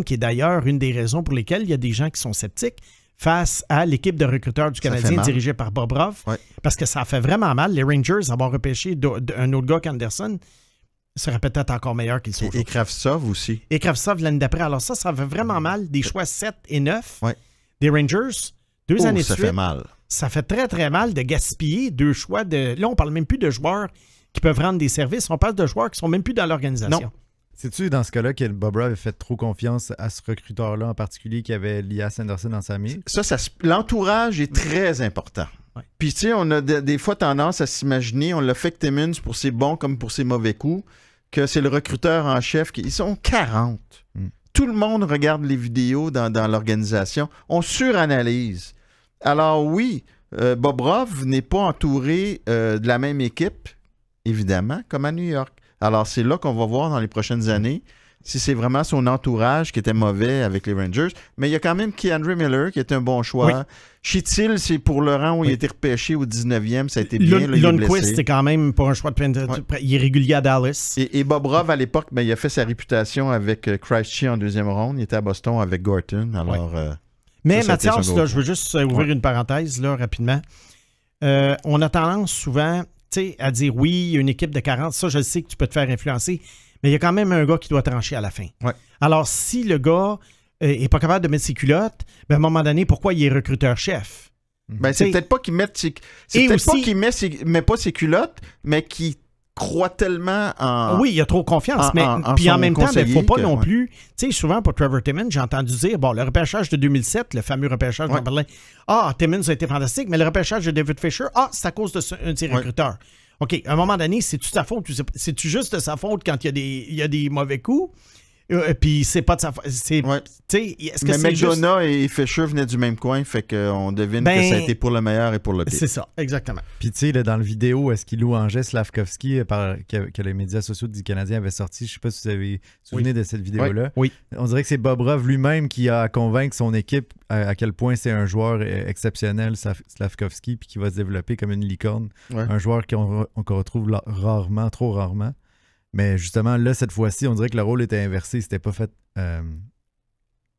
qui est d'ailleurs une des raisons pour lesquelles il y a des gens qui sont sceptiques face à l'équipe de recruteurs du Canadien dirigée par Bobrov. Ouais. Parce que ça fait vraiment mal. Les Rangers avoir repêché un autre gars qu'Anderson serait peut-être encore meilleur qu'ils sont. Et Kravtsov aussi. Et Kravtsov l'année d'après. Alors ça fait vraiment mal. Des choix 7 et 9 des Rangers, 2 années de suite. Ça fait mal. Ça fait très, très mal de gaspiller 2 choix de... Là, on parle même plus de joueurs qui peuvent rendre des services. On parle de joueurs qui sont même plus dans l'organisation. Non. C'est-tu dans ce cas-là que Bobrov avait fait trop confiance à ce recruteur-là en particulier qui avait Lias Andersson dans sa mire? L'entourage est très important. Ouais. Puis, tu sais, on a des fois tendance à s'imaginer, on l'a fait avec Timmins pour ses bons comme pour ses mauvais coups, que c'est le recruteur en chef. Ils sont 40. Tout le monde regarde les vidéos dans l'organisation. On suranalyse. Alors oui, Bobrov n'est pas entouré de la même équipe, évidemment, comme à New York. Alors c'est là qu'on va voir dans les prochaines années si c'est vraiment son entourage qui était mauvais avec les Rangers. Mais il y a quand même K'Andre Miller qui est un bon choix. Oui. Chytil, c'est pour le rang où il a été repêché au 19e. Ça a été bien. Lundqvist, c'est quand même pas un choix de il est régulier à Dallas. Et Bobrov, à l'époque, il a fait sa réputation avec Krejci en 2e ronde. Il était à Boston avec Gorton. Alors, mais Mathias, là, je veux juste ouvrir une parenthèse là, rapidement. On a tendance souvent à dire oui, il y a une équipe de 40. Ça, je sais que tu peux te faire influencer. Mais il y a quand même un gars qui doit trancher à la fin. Ouais. Alors, si le gars n'est pas capable de mettre ses culottes, ben, à un moment donné, pourquoi il est recruteur-chef? Ben, c'est peut-être pas qu'il met met pas ses culottes, mais qu'il croit tellement en... Oui, il a trop confiance. Mais puis en même temps, il ne faut pas non plus... Tu sais, souvent, pour Trevor Timmins, j'ai entendu dire, bon, le repêchage de 2007, le fameux repêchage dont on parlait, Timmins a été fantastique, mais le repêchage de David Fisher, c'est à cause d'un de ses recruteurs. OK, à un moment donné, c'est-tu sa faute? C'est-tu juste de sa faute quand il y a des mauvais coups? Puis c'est pas de sa faute. Ouais. Est-ce que mais c'est McDonough et Fisher venaient du même coin, fait qu'on devine que ça a été pour le meilleur et pour le pire. C'est ça, exactement. Puis tu sais, dans le vidéo, est-ce qu'il louangeait Slavkovski que les médias sociaux du Canadien avaient sorti? Je sais pas si vous avez souvenez de cette vidéo-là. Oui. On dirait que c'est Bobrov lui-même qui a convaincu son équipe à quel point c'est un joueur exceptionnel, Slavkovski, puis qui va se développer comme une licorne. Ouais. Un joueur qu'on retrouve rarement, trop rarement. Mais justement, là, cette fois-ci, on dirait que le rôle était inversé. Il s'était pas fait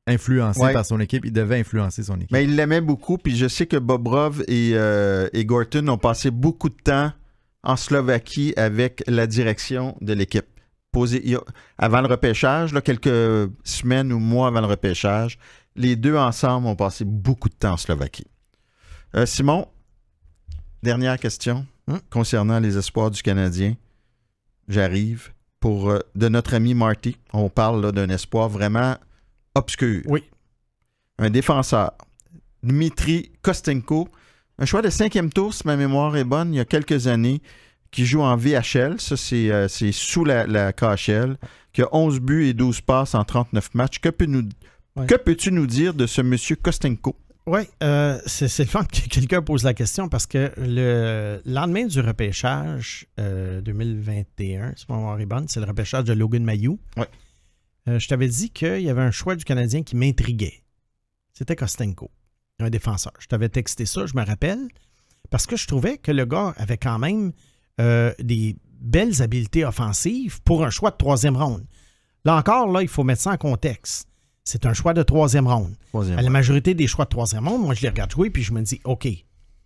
influencer par son équipe. Il devait influencer son équipe. Mais il l'aimait beaucoup. Puis je sais que Bobrov et Gorton ont passé beaucoup de temps en Slovaquie avec la direction de l'équipe. Avant le repêchage, là, quelques semaines ou mois avant le repêchage, les deux ensemble ont passé beaucoup de temps en Slovaquie. Simon, dernière question concernant les espoirs du Canadien. J'arrive pour de notre ami Marty. On parle là, d'un espoir vraiment obscur. Oui. Un défenseur. Dmitri Kostenko. Un choix de 5e tour, si ma mémoire est bonne, il y a quelques années, qui joue en VHL. Ça, c'est sous la KHL. Qui a 11 buts et 12 passes en 39 matchs. Que peux-tu nous dire de ce monsieur Kostenko? Oui, c'est le fun que quelqu'un pose la question parce que le lendemain du repêchage 2021, si ma mémoire est bonne, c'est le repêchage de Logan Mailloux. Oui. Je t'avais dit qu'il y avait un choix du Canadien qui m'intriguait. C'était Kostenko, un défenseur. Je t'avais texté ça, je me rappelle, parce que je trouvais que le gars avait quand même des belles habiletés offensives pour un choix de 3e ronde. Là encore, il faut mettre ça en contexte. C'est un choix de 3e ronde. La majorité des choix de 3e ronde, moi, je les regarde jouer puis je me dis, OK,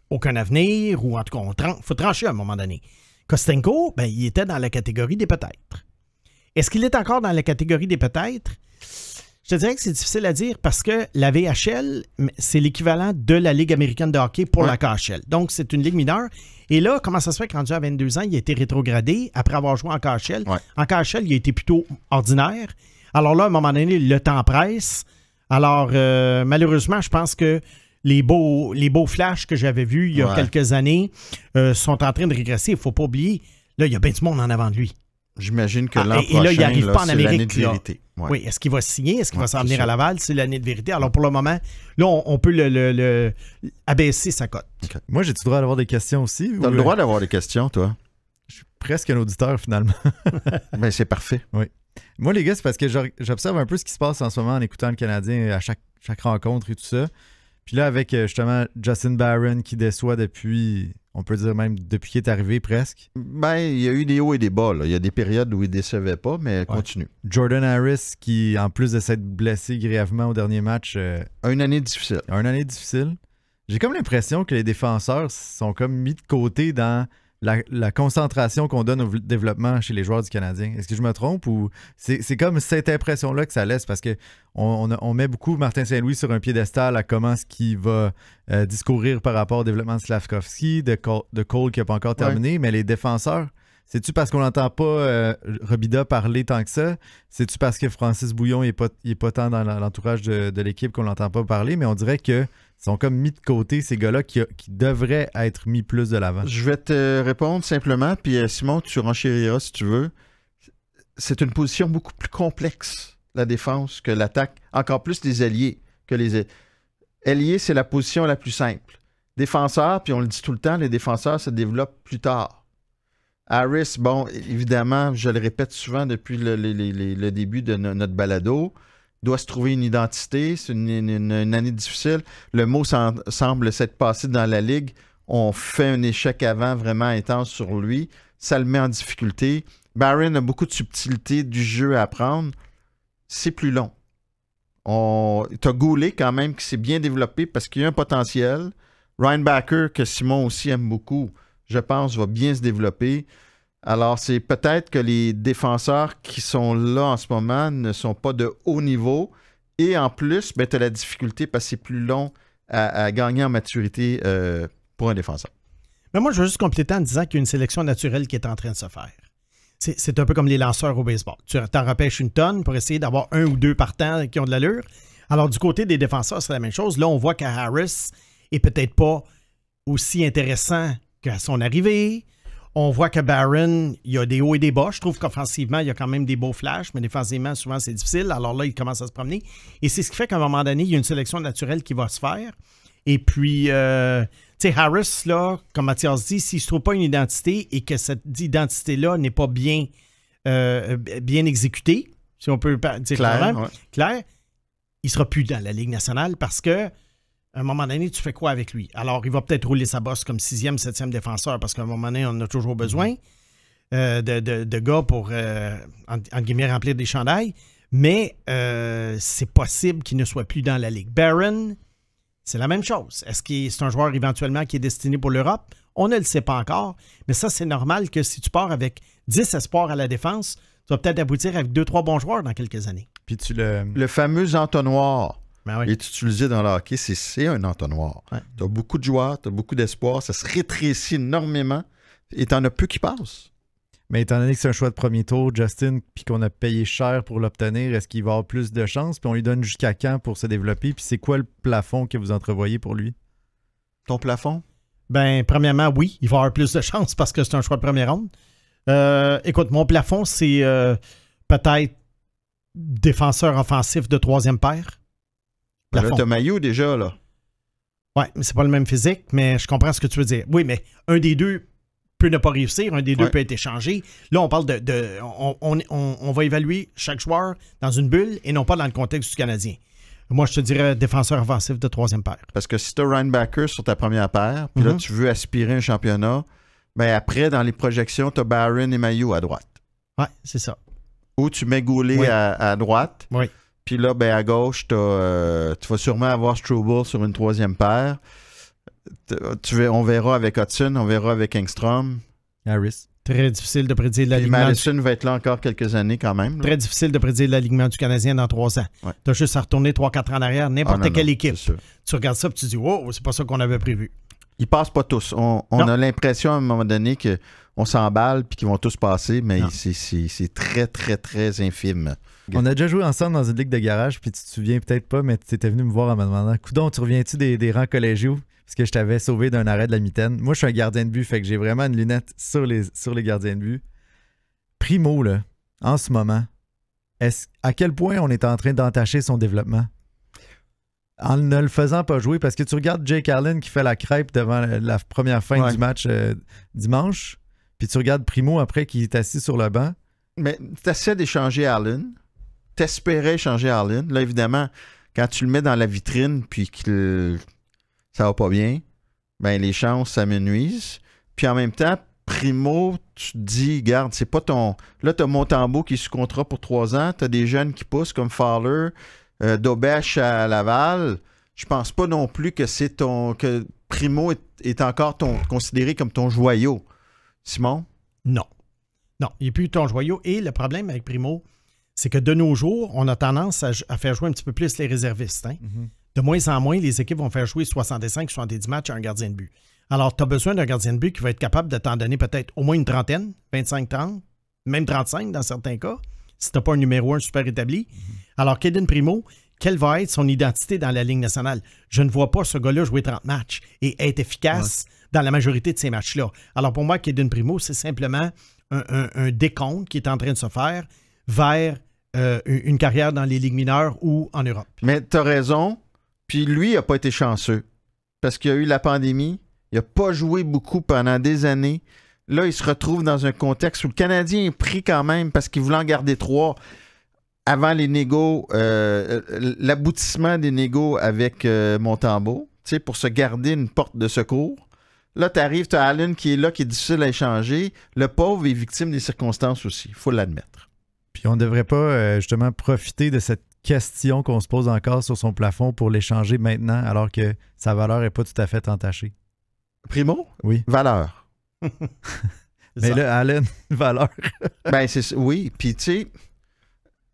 aucun avenir ou en tout cas, il faut trancher à un moment donné. Kostenko, il était dans la catégorie des peut-être. Est-ce qu'il est encore dans la catégorie des peut-être? Je te dirais que c'est difficile à dire parce que la VHL, c'est l'équivalent de la Ligue américaine de hockey pour la KHL. Donc, c'est une ligue mineure. Et là, comment ça se fait que rendu à 22 ans, il a été rétrogradé après avoir joué en KHL? Ouais. En KHL, il a été plutôt ordinaire. Alors là, à un moment donné, le temps presse. Alors, malheureusement, je pense que les beaux flashs que j'avais vus il y a quelques années sont en train de régresser. Il ne faut pas oublier, là, il y a bien du monde en avant de lui. J'imagine que l'an prochain, là, il n'arrive pas en c'est Amérique. l'année de vérité. Ouais. Oui, est-ce qu'il va signer? Est-ce qu'il va s'en venir à Laval? C'est l'année de vérité. Alors, pour le moment, là, on peut le abaisser sa cote. Okay. Moi, j'ai-tu le droit d'avoir des questions aussi? Tu as le droit d'avoir des questions, toi. Je suis presque un auditeur, finalement. Ben, c'est parfait. Oui. Moi, les gars, c'est parce que j'observe un peu ce qui se passe en ce moment en écoutant le Canadien à chaque rencontre et tout ça. Puis là, avec justement Justin Barron qui déçoit depuis, on peut dire même depuis qu'il est arrivé presque. Ben, il y a eu des hauts et des bas. Là. Il y a des périodes où il ne décevait pas, mais continue. Jordan Harris qui, en plus de s'être blessé grièvement au dernier match... a une année difficile. J'ai comme l'impression que les défenseurs sont comme mis de côté dans... La concentration qu'on donne au développement chez les joueurs du Canadien. Est-ce que je me trompe ou c'est comme cette impression-là que ça laisse parce qu'on met beaucoup Martin Saint-Louis sur un piédestal à comment est-ce qu'il va discourir par rapport au développement de Slavkovski, de Cole qui n'a pas encore terminé, mais les défenseurs, c'est-tu parce qu'on n'entend pas Robida parler tant que ça? C'est-tu parce que Francis Bouillon n'est pas tant dans l'entourage de l'équipe qu'on n'entend pas parler, mais on dirait que sont comme mis de côté, ces gars-là qui devraient être mis plus de l'avant. Je vais te répondre simplement, puis Simon, tu renchériras si tu veux. C'est une position beaucoup plus complexe, la défense, que l'attaque. Encore plus les alliés. Alliés, c'est la position la plus simple. Défenseur, puis on le dit tout le temps, les défenseurs se développent plus tard. Harris, bon, évidemment, je le répète souvent depuis le début de notre balado, doit se trouver une identité. C'est une année difficile. Le mot semble s'être passé dans la Ligue. On fait un échec avant vraiment intense sur lui. Ça le met en difficulté. Barron a beaucoup de subtilité du jeu à apprendre. C'est plus long. T'as Goulet quand même qui s'est bien développé parce qu'il y a un potentiel. Ryan Backer, que Simon aussi aime beaucoup, je pense, va bien se développer. Alors, c'est peut-être que les défenseurs qui sont là en ce moment ne sont pas de haut niveau. Et en plus, tu as la difficulté parce que c'est plus long à gagner en maturité pour un défenseur. Mais moi, je veux juste compléter en disant qu'il y a une sélection naturelle qui est en train de se faire. C'est un peu comme les lanceurs au baseball. Tu t'en repêches une tonne pour essayer d'avoir 1 ou 2 partants qui ont de l'allure. Alors, du côté des défenseurs, c'est la même chose. Là, on voit qu'Harris est peut-être pas aussi intéressant qu'à son arrivée. On voit que Barron, il y a des hauts et des bas. Je trouve qu'offensivement, il y a quand même des beaux flashs, mais défensivement, souvent, c'est difficile. Alors là, il commence à se promener. Et c'est ce qui fait qu'à un moment donné, il y a une sélection naturelle qui va se faire. Et puis, tu sais, Harris, là, comme Mathias dit, s'il ne se trouve pas une identité et que cette identité-là n'est pas bien exécutée, si on peut dire clair, il ne sera plus dans la Ligue nationale parce que à un moment donné, tu fais quoi avec lui? Alors, il va peut-être rouler sa bosse comme 6e, 7e défenseur parce qu'à un moment donné, on a toujours besoin de gars pour, entre guillemets, remplir des chandails. Mais c'est possible qu'il ne soit plus dans la Ligue. Barron, c'est la même chose. Est-ce que c'est un joueur éventuellement qui est destiné pour l'Europe? On ne le sait pas encore. Mais ça, c'est normal que si tu pars avec 10 espoirs à la défense, tu vas peut-être aboutir avec 2-3 bons joueurs dans quelques années. Puis le fameux entonnoir. Ben oui. est utilisé dans le hockey, c'est un entonnoir. Ouais. Tu as beaucoup de joueurs, tu as beaucoup d'espoir, ça se rétrécit énormément et tu en as peu qui passent. Mais étant donné que c'est un choix de premier tour, Justin, puis qu'on a payé cher pour l'obtenir, est-ce qu'il va avoir plus de chances? Puis on lui donne jusqu'à quand pour se développer? Puis c'est quoi le plafond que vous entrevoyez pour lui? Ton plafond? Ben, premièrement, oui, il va avoir plus de chances parce que c'est un choix de première ronde. Écoute, mon plafond, c'est peut-être défenseur offensif de 3e paire. Là, t'as Mailloux déjà, là. Oui, mais c'est pas le même physique, mais je comprends ce que tu veux dire. Oui, mais un des deux peut ne pas réussir, un des deux peut être échangé. Là, on parle on va évaluer chaque joueur dans une bulle et non pas dans le contexte du Canadien. Moi, je te dirais défenseur offensif de 3e paire. Parce que si tu as Ryan Backer sur ta première paire, puis là, tu veux aspirer un championnat, ben après, dans les projections, tu as Barron et Mailloux à droite. Oui, c'est ça. Ou tu mets Goulet à droite. Oui. Puis là, ben, à gauche, tu vas sûrement avoir Struble sur une 3e paire. On verra avec Hudson, on verra avec Engstrom. Harris. Très difficile de prédire l'alignement. Madison va être là encore quelques années quand même. Là. Très difficile de prédire l'alignement du Canadien dans 3 ans. Ouais. Tu as juste à retourner 3-4 ans en arrière, n'importe quelle équipe. Tu regardes ça et tu dis, wow, c'est pas ça qu'on avait prévu. Ils passent pas tous. On a l'impression à un moment donné qu'on s'emballe et qu'ils vont tous passer, mais c'est très, très, très infime. On a déjà joué ensemble dans une ligue de garage, puis tu te souviens peut-être pas, mais tu étais venu me voir en me demandant, coudonc, tu reviens-tu des rangs collégiaux? Parce que je t'avais sauvé d'un arrêt de la mitaine. Moi, je suis un gardien de but, fait que j'ai vraiment une lunette sur les gardiens de but. Primo, là, en ce moment, à quel point on est en train d'entacher son développement? En ne le faisant pas jouer, parce que tu regardes Jake Allen qui fait la crêpe devant la première fin du match dimanche, puis tu regardes Primo après qui est assis sur le banc. Mais tu essaies d'échanger Allen. T'espérais échanger Allen. Là, évidemment, quand tu le mets dans la vitrine puis que ça va pas bien, ben les chances s'amenuisent. Puis en même temps, Primo, tu te dis, regarde, c'est pas ton... Là, t'as Montembeault qui est sous contrat pour 3 ans. T'as des jeunes qui poussent comme Fowler, Dobèche à Laval. Je pense pas non plus que que Primo est encore considéré comme ton joyau. Simon? Non. Non, il n'est plus ton joyau. Et le problème avec Primo, c'est que de nos jours, on a tendance à faire jouer un petit peu plus les réservistes. Hein? Mm-hmm. De moins en moins, les équipes vont faire jouer 65-70 matchs à un gardien de but. Alors, tu as besoin d'un gardien de but qui va être capable de t'en donner peut-être au moins une trentaine, 25-30, même 35 dans certains cas, si tu n'as pas un numéro 1 super établi. Mm-hmm. Alors, Kaden Primo, quelle va être son identité dans la Ligue nationale? Je ne vois pas ce gars-là jouer 30 matchs et être efficace dans la majorité de ces matchs-là. Alors, pour moi, Kaden Primo, c'est simplement un décompte qui est en train de se faire vers une carrière dans les ligues mineures ou en Europe. Mais tu as raison. Puis lui, il n'a pas été chanceux. Parce qu'il y a eu la pandémie. Il n'a pas joué beaucoup pendant des années. Là, il se retrouve dans un contexte où le Canadien est pris quand même parce qu'il voulait en garder 3 avant les négos, l'aboutissement des négos avec Montembeault, pour se garder une porte de secours. Là, tu arrives, tu as Allen qui est là, qui est difficile à échanger. Le pauvre est victime des circonstances aussi. Il faut l'admettre. Puis on ne devrait pas justement profiter de cette question qu'on se pose encore sur son plafond pour l'échanger maintenant, alors que sa valeur n'est pas tout à fait entachée. Primo? Oui. Valeur. Mais ça. Là, Allen, valeur. Ben, oui. Puis, tu sais,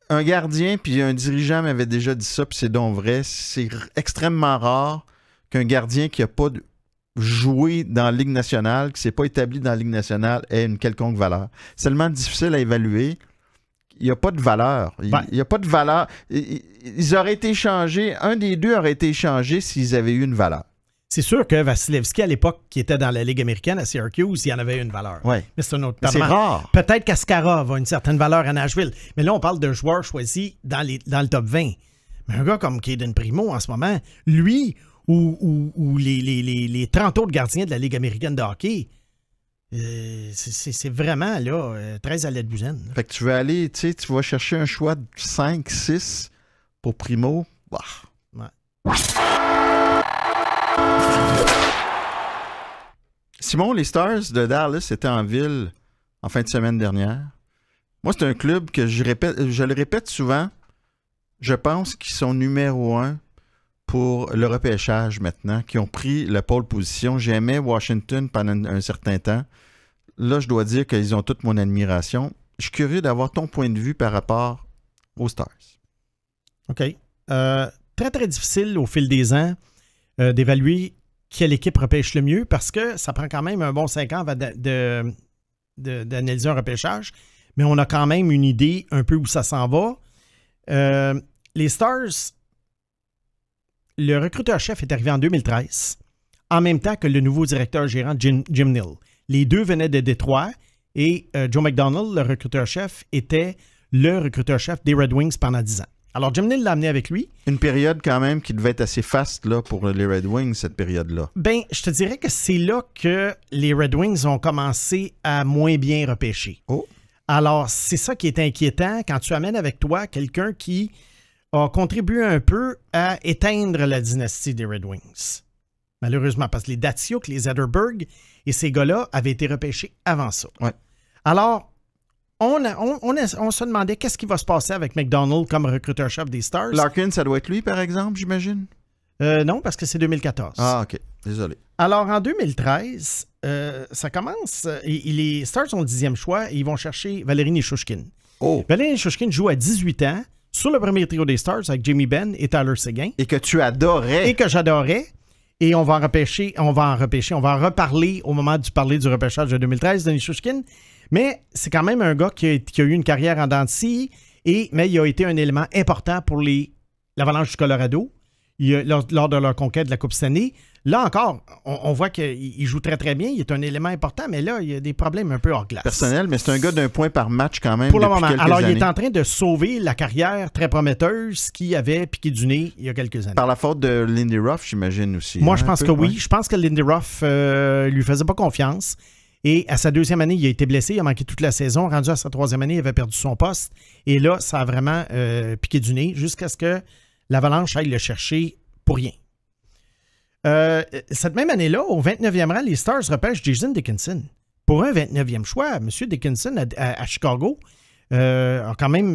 un gardien puis un dirigeant m'avait déjà dit ça, puis c'est donc vrai. C'est extrêmement rare qu'un gardien qui n'a pas joué dans la Ligue nationale, qui ne s'est pas établi dans la Ligue nationale, ait une quelconque valeur. C'est tellement difficile à évaluer. Il n'y a pas de valeur. Il n'y a pas de valeur. Ils auraient été échangés. Un des deux aurait été échangé s'ils avaient eu une valeur. C'est sûr que Vasilevski, à l'époque, qui était dans la Ligue américaine à Syracuse, il y en avait une valeur. Ouais. Mais c'est un autre Mais c'est rare. Peut-être qu'Askarov a une certaine valeur à Nashville. Mais là, on parle de joueurs choisis dans le top 20. Mais un gars comme Caden Primo, en ce moment, lui ou les 30 autres gardiens de la Ligue américaine de hockey, c'est vraiment là, très à l'aide douzaine. Fait que tu veux aller, tu vas chercher un choix de 5, 6 pour Primo. Bah. Ouais. Simon, les Stars de Dallas étaient en ville en fin de semaine dernière. Moi, c'est un club que je le répète souvent. Je pense qu'ils sont numéro 1 pour le repêchage maintenant, qui ont pris la pole position. J'aimais Washington pendant un certain temps. Là, je dois dire qu'ils ont toute mon admiration. Je suis curieux d'avoir ton point de vue par rapport aux Stars. OK. Très, très difficile au fil des ans d'évaluer quelle équipe repêche le mieux parce que ça prend quand même un bon 5 ans avant d'analyser un repêchage. Mais on a quand même une idée un peu où ça s'en va. Les Stars, le recruteur-chef est arrivé en 2013, en même temps que le nouveau directeur gérant Jim Nill. Les deux venaient de Détroit et Joe McDonnell, le recruteur-chef, était le recruteur-chef des Red Wings pendant 10 ans. Alors, Jim Nill l'a amené avec lui. Une période quand même qui devait être assez faste là, pour les Red Wings, cette période-là. Ben, je te dirais que c'est là que les Red Wings ont commencé à moins bien repêcher. Oh. Alors, c'est ça qui est inquiétant quand tu amènes avec toi quelqu'un qui a contribué un peu à éteindre la dynastie des Red Wings. Malheureusement, parce que les Datsyuk, les Zetterberg et ces gars-là avaient été repêchés avant ça. Ouais. Alors, on se demandait qu'est-ce qui va se passer avec McDonnell comme recruteur-chef des Stars. Larkin, ça doit être lui, par exemple, j'imagine? Non, parce que c'est 2014. Ah, OK. Désolé. Alors, en 2013, ça commence. Les Stars ont le 10e choix et ils vont chercher Valeri Nichushkin. Oh. Valeri Nichushkin joue à 18 ans sur le premier trio des Stars avec Jamie Benn et Tyler Seguin. Et que tu adorais. Et que j'adorais. Et on va en reparler au moment du repêchage de 2013 de Nichushkin. Mais c'est quand même un gars qui a eu une carrière en dents de scie, mais il a été un élément important pour l'Avalanche du Colorado lors de leur conquête de la Coupe Stanley. Là encore, on voit qu'il joue très très bien, il est un élément important, mais là, il y a des problèmes un peu hors glace. Personnel, mais c'est un gars d'un point par match quand même. Pour le moment. Alors, années. il est en train de sauver la carrière très prometteuse qu'il avait piqué du nez il y a quelques années. Par la faute de Lindy Ruff, j'imagine aussi. Moi, je pense que oui. Je pense que Lindy Ruff lui faisait pas confiance. Et à sa 2e année, il a été blessé. Il a manqué toute la saison. Rendu à sa 3e année, il avait perdu son poste. Et là, ça a vraiment piqué du nez jusqu'à ce que l'Avalanche aille le chercher pour rien. Cette même année-là, au 29e rang, les Stars repêchent Jason Dickinson. Pour un 29e choix, M. Dickinson à Chicago, quand même,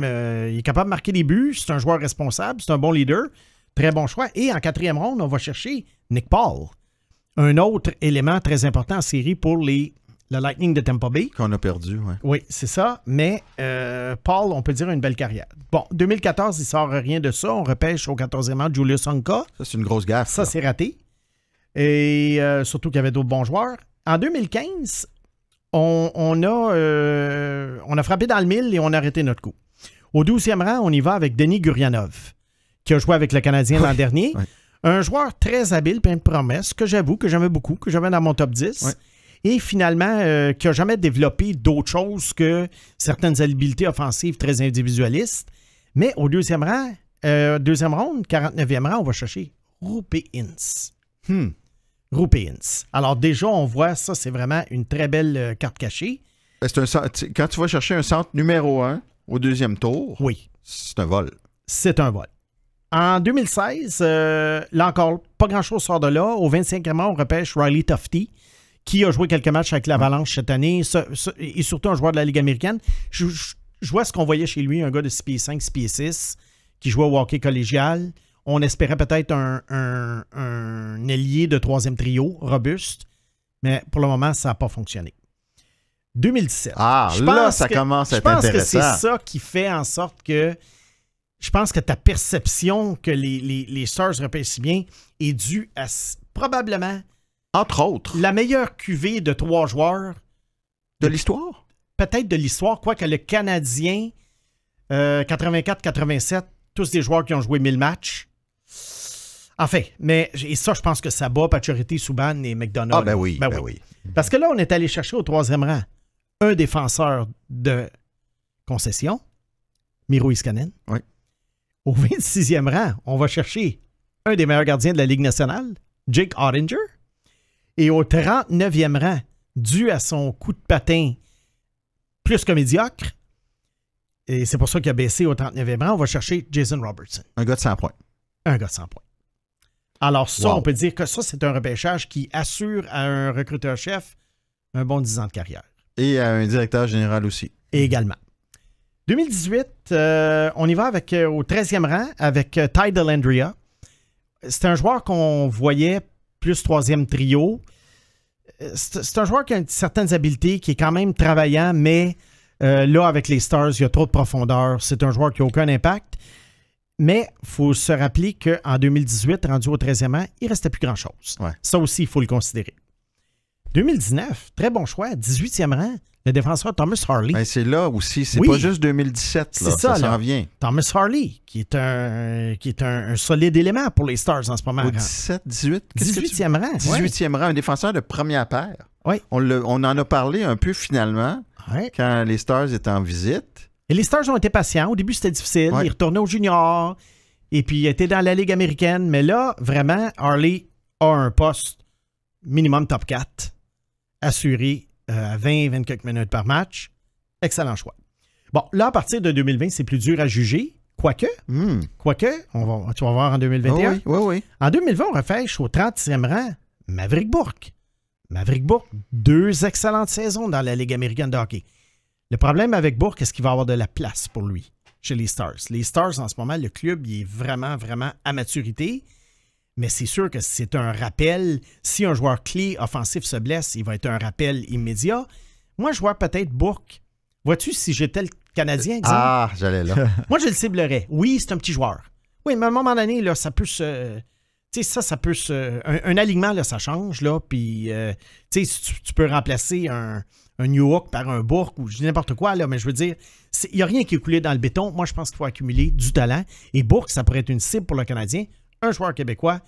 il est capable de marquer des buts. C'est un joueur responsable. C'est un bon leader. Très bon choix. Et en 4e ronde, on va chercher Nick Paul. Un autre élément très important en série pour le Lightning de Tampa Bay. Qu'on a perdu, oui. Oui, c'est ça. Mais Paul, on peut dire une belle carrière. Bon, 2014, il ne sort rien de ça. On repêche au 14e rang Julius Honka. Ça, c'est une grosse gaffe. Ça, c'est raté. Et surtout qu'il y avait d'autres bons joueurs. En 2015, on a frappé dans le mille et on a arrêté notre coup. Au 12e rang, on y va avec Denis Gurianov, qui a joué avec le Canadien l'an dernier. Oui. Un joueur très habile, plein de promesses, que j'avoue, que j'aimais beaucoup, que j'avais dans mon top 10. Oui. Et finalement, qui n'a jamais développé d'autre chose que certaines habiletés offensives très individualistes. Mais au 2e rang, 2e ronde, 49e rang, on va chercher Roope Hintz. Roope Hintz. Alors déjà, on voit ça, c'est vraiment une très belle carte cachée. Quand tu vas chercher un centre numéro 1 au 2e tour, oui, c'est un vol. C'est un vol. En 2016, là encore, pas grand-chose sort de là. Au 25e rang, on repêche Riley Tufte, qui a joué quelques matchs avec l'Avalanche cette année, et surtout un joueur de la Ligue américaine. Je vois ce qu'on voyait chez lui, un gars de 6 pieds 5, 6 pieds 6, qui jouait au hockey collégial. On espérait peut-être un ailier de 3e trio, robuste, mais pour le moment, ça n'a pas fonctionné. 2017. Ah, là, ça commence à être intéressant. Je pense que c'est ça qui fait en sorte que je pense que ta perception que les Stars repêchent si bien est due à probablement, entre autres, la meilleure cuvée de 3 joueurs de l'histoire. Peut-être de l'histoire, quoique le Canadien 84-87, tous des joueurs qui ont joué 1000 matchs. Enfin, et ça, je pense que ça bat Pacioretty, Subban et McDonough. Ah, ben oui. Parce que là, on est allé chercher au 3e rang un défenseur de concession, Miro Iskanen. Oui. Au 26e rang, on va chercher un des meilleurs gardiens de la Ligue nationale, Jake Ottinger. Et au 39e rang, dû à son coup de patin plus que médiocre, et c'est pour ça qu'il a baissé au 39e rang, on va chercher Jason Robertson. Un gars de 100 points. Un gars de 100 points. Alors ça, Wow. on peut dire que ça, c'est un repêchage qui assure à un recruteur-chef un bon 10 ans de carrière. Et à un directeur général aussi. Et également. 2018, on y va avec au 13e rang avec Ty Dellandrea. C'est un joueur qu'on voyait plus 3e trio. C'est un joueur qui a certaines habiletés, qui est quand même travaillant, mais là, avec les Stars, il y a trop de profondeur. C'est un joueur qui n'a aucun impact. Mais il faut se rappeler qu'en 2018, rendu au 13e rang, il ne restait plus grand-chose. Ouais. Ça aussi, il faut le considérer. 2019, très bon choix, 18e rang, le défenseur Thomas Harley. Ben, c'est là aussi. C'est Oui. pas juste 2017. Là, C'est ça, ça là. s'en vient. Thomas Harley, qui est un solide élément pour les Stars en ce moment. Au 17, 18? Qu'est-ce que tu- 18e rang. 18e rang, un défenseur de première paire. Oui. On en a parlé un peu finalement Ouais. quand les Stars étaient en visite. Et les Stars ont été patients. Au début, c'était difficile. Ouais. Ils retournaient au junior. Et puis, ils étaient dans la Ligue américaine. Mais là, vraiment, Harley a un poste minimum top 4 assuré à 20 quelques minutes par match. Excellent choix. Bon, là, à partir de 2020, c'est plus dur à juger. Quoique, tu vas voir en 2021. Oui. En 2020, on repêche au 30e rang Maverick Bourque. Maverick Bourque, 2 excellentes saisons dans la Ligue américaine de hockey. Le problème avec Bourque, est-ce qu'il va avoir de la place pour lui chez les Stars? Les Stars, en ce moment, le club, il est vraiment, vraiment à maturité. Mais c'est sûr que c'est un rappel. Si un joueur clé offensif se blesse, il va être un rappel immédiat. Moi, je vois peut-être Bourque. Vois-tu, si j'étais le Canadien, exemple, Ah, j'allais là. moi, je le ciblerais. Oui, c'est un petit joueur. Oui, mais à un moment donné, là, ça peut se... Tu sais, ça peut se... Un alignement, là, ça change, là, puis... tu sais, tu peux remplacer un New Hook par un Bourque ou je dis n'importe quoi, là, mais je veux dire, il n'y a rien qui est coulé dans le béton. Moi, je pense qu'il faut accumuler du talent. Et Bourque, ça pourrait être une cible pour le Canadien. Un joueur québécois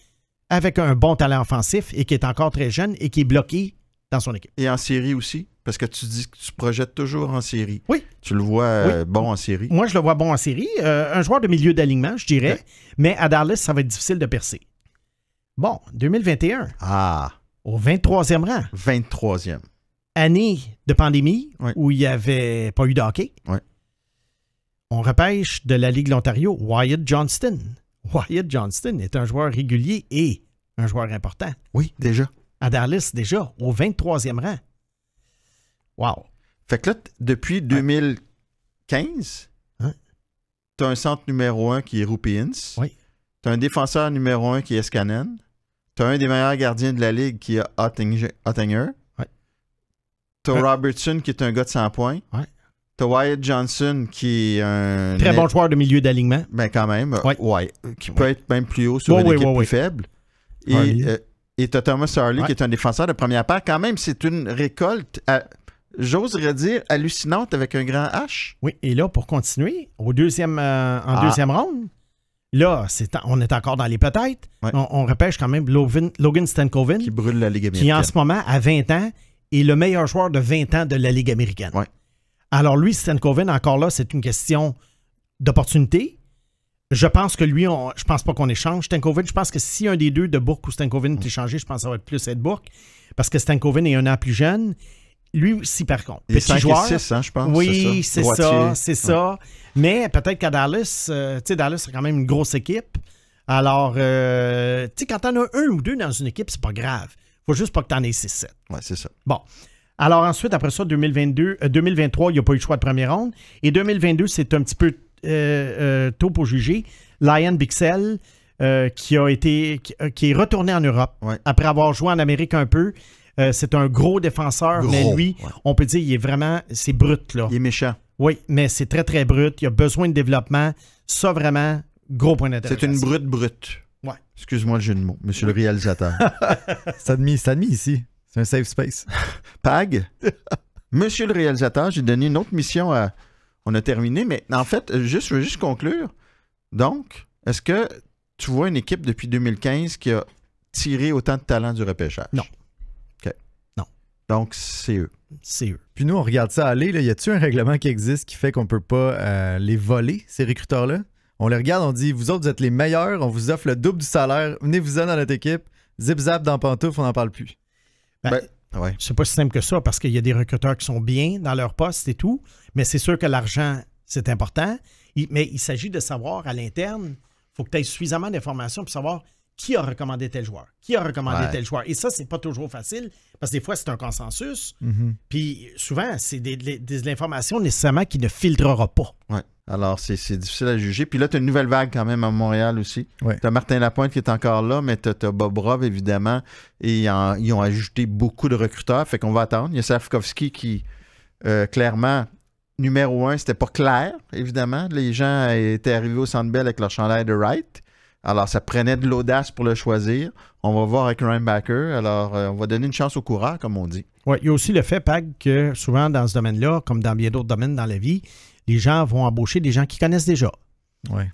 avec un bon talent offensif et qui est encore très jeune et qui est bloqué dans son équipe. Et en série aussi, parce que tu dis que tu projettes toujours en série. Oui. Tu le vois Oui. bon en série. Moi, je le vois bon en série. Un joueur de milieu d'alignement, je dirais. Ouais. Mais à Dallas, ça va être difficile de percer. Bon, 2021, Ah, au 23e rang, 23e. année de pandémie Ouais. où il n'y avait pas eu de hockey. Ouais. On repêche de la Ligue de l'Ontario Wyatt Johnston. Wyatt Johnston est un joueur régulier et un joueur important. Oui, déjà. À Dallas, déjà, au 23e rang. Wow. Fait que là, depuis 2015, Hein? tu as un centre numéro 1 qui est Rupiens. Oui. Tu as un défenseur numéro 1 qui est Scannen. Tu as un des meilleurs gardiens de la Ligue qui est Ottinger. Ouais. Tu as Robertson qui est un gars de 100 points. Ouais. Tu as Wyatt Johnson qui est un... Très bon joueur de milieu d'alignement. Ben quand même, Ouais. qui peut être même plus haut sur Ouais, une ouais, équipe ouais, plus ouais. faible. Harley. Et tu as Thomas Harley Ouais. qui est un défenseur de première paire. Quand même, c'est une récolte, j'oserais dire, hallucinante avec un grand H. Oui, et là, pour continuer, en deuxième round, là, on est encore dans les peut-être. Ouais. On repêche quand même Logan Stankoven, Qui brûle la Ligue qui américaine. en ce moment, à 20 ans, est le meilleur joueur de 20 ans de la Ligue américaine. Ouais. Alors lui, Stankoven, encore là, c'est une question d'opportunité. Je pense que lui, je pense pas qu'on échange. Stankoven, je pense que si un des deux, de Bourque ou Stankoven, est échangé, je pense que ça va être plus être Bourque, parce que Stankoven est un an plus jeune. Lui aussi, par contre, Il est petit 5 joueur. et 6, hein, je pense. Oui, c'est ça, Droitier. c'est ça. Mais peut-être qu'à Dallas, tu sais, Dallas, c'est quand même une grosse équipe. Alors, tu sais, quand t'en as un ou deux dans une équipe, c'est pas grave. Faut juste pas que t'en aies 6-7. Ouais, c'est ça. Bon. Alors ensuite, après ça, 2023, il n'y a pas eu le choix de première ronde. Et 2022, c'est un petit peu tôt pour juger. Lion Bixel, qui est retourné en Europe Ouais. après avoir joué en Amérique un peu. C'est un gros défenseur, Gros, mais lui, ouais. on peut dire, il est vraiment, c'est brut, là. Il est méchant. Oui, mais c'est très, très brut. Il a besoin de développement. Ça, vraiment, gros point d'interrogation. C'est une brute. Ouais. Excuse-moi le jeu de mots, monsieur le réalisateur. C'est admis ici. C'est un safe space. Pag, monsieur le réalisateur, j'ai donné une autre mission à... On a terminé, mais en fait, je veux juste conclure. Donc, est-ce que tu vois une équipe depuis 2015 qui a tiré autant de talent du repêchage? Non. OK. Non. Donc, c'est eux. C'est eux. Puis nous, on regarde ça aller. Là. Y a-t-il un règlement qui existe qui fait qu'on peut pas les voler, ces recruteurs-là? On les regarde, on dit, vous autres, vous êtes les meilleurs, on vous offre le double du salaire, venez-vous-en dans notre équipe, zip-zap dans pantoufle, on n'en parle plus. Ouais. C'est pas si simple que ça parce qu'il y a des recruteurs qui sont bien dans leur poste et tout, mais c'est sûr que l'argent, c'est important. Mais il s'agit de savoir à l'interne, il faut que tu aies suffisamment d'informations pour savoir qui a recommandé tel joueur, qui a recommandé tel joueur. Et ça, c'est pas toujours facile parce que des fois, c'est un consensus. Puis souvent, c'est de l'information nécessairement qui ne filtrera pas. Ouais. Alors, c'est difficile à juger. Puis là, tu as une nouvelle vague quand même à Montréal aussi. Ouais. Tu as Martin Lapointe qui est encore là, mais tu as Bob Rove, évidemment. Et ils ont ajouté beaucoup de recruteurs. Fait qu'on va attendre. Il y a Safkovski qui, clairement, numéro 1, c'était pas clair, évidemment. Les gens étaient arrivés au Centre Bell avec leur chandail de Wright. Alors, ça prenait de l'audace pour le choisir. On va voir avec Ryan Backer. Alors, on va donner une chance au coureur, comme on dit. Oui, il y a aussi le fait, Pag, que souvent dans ce domaine-là, comme dans bien d'autres domaines dans la vie, les gens vont embaucher des gens qu'ils connaissent déjà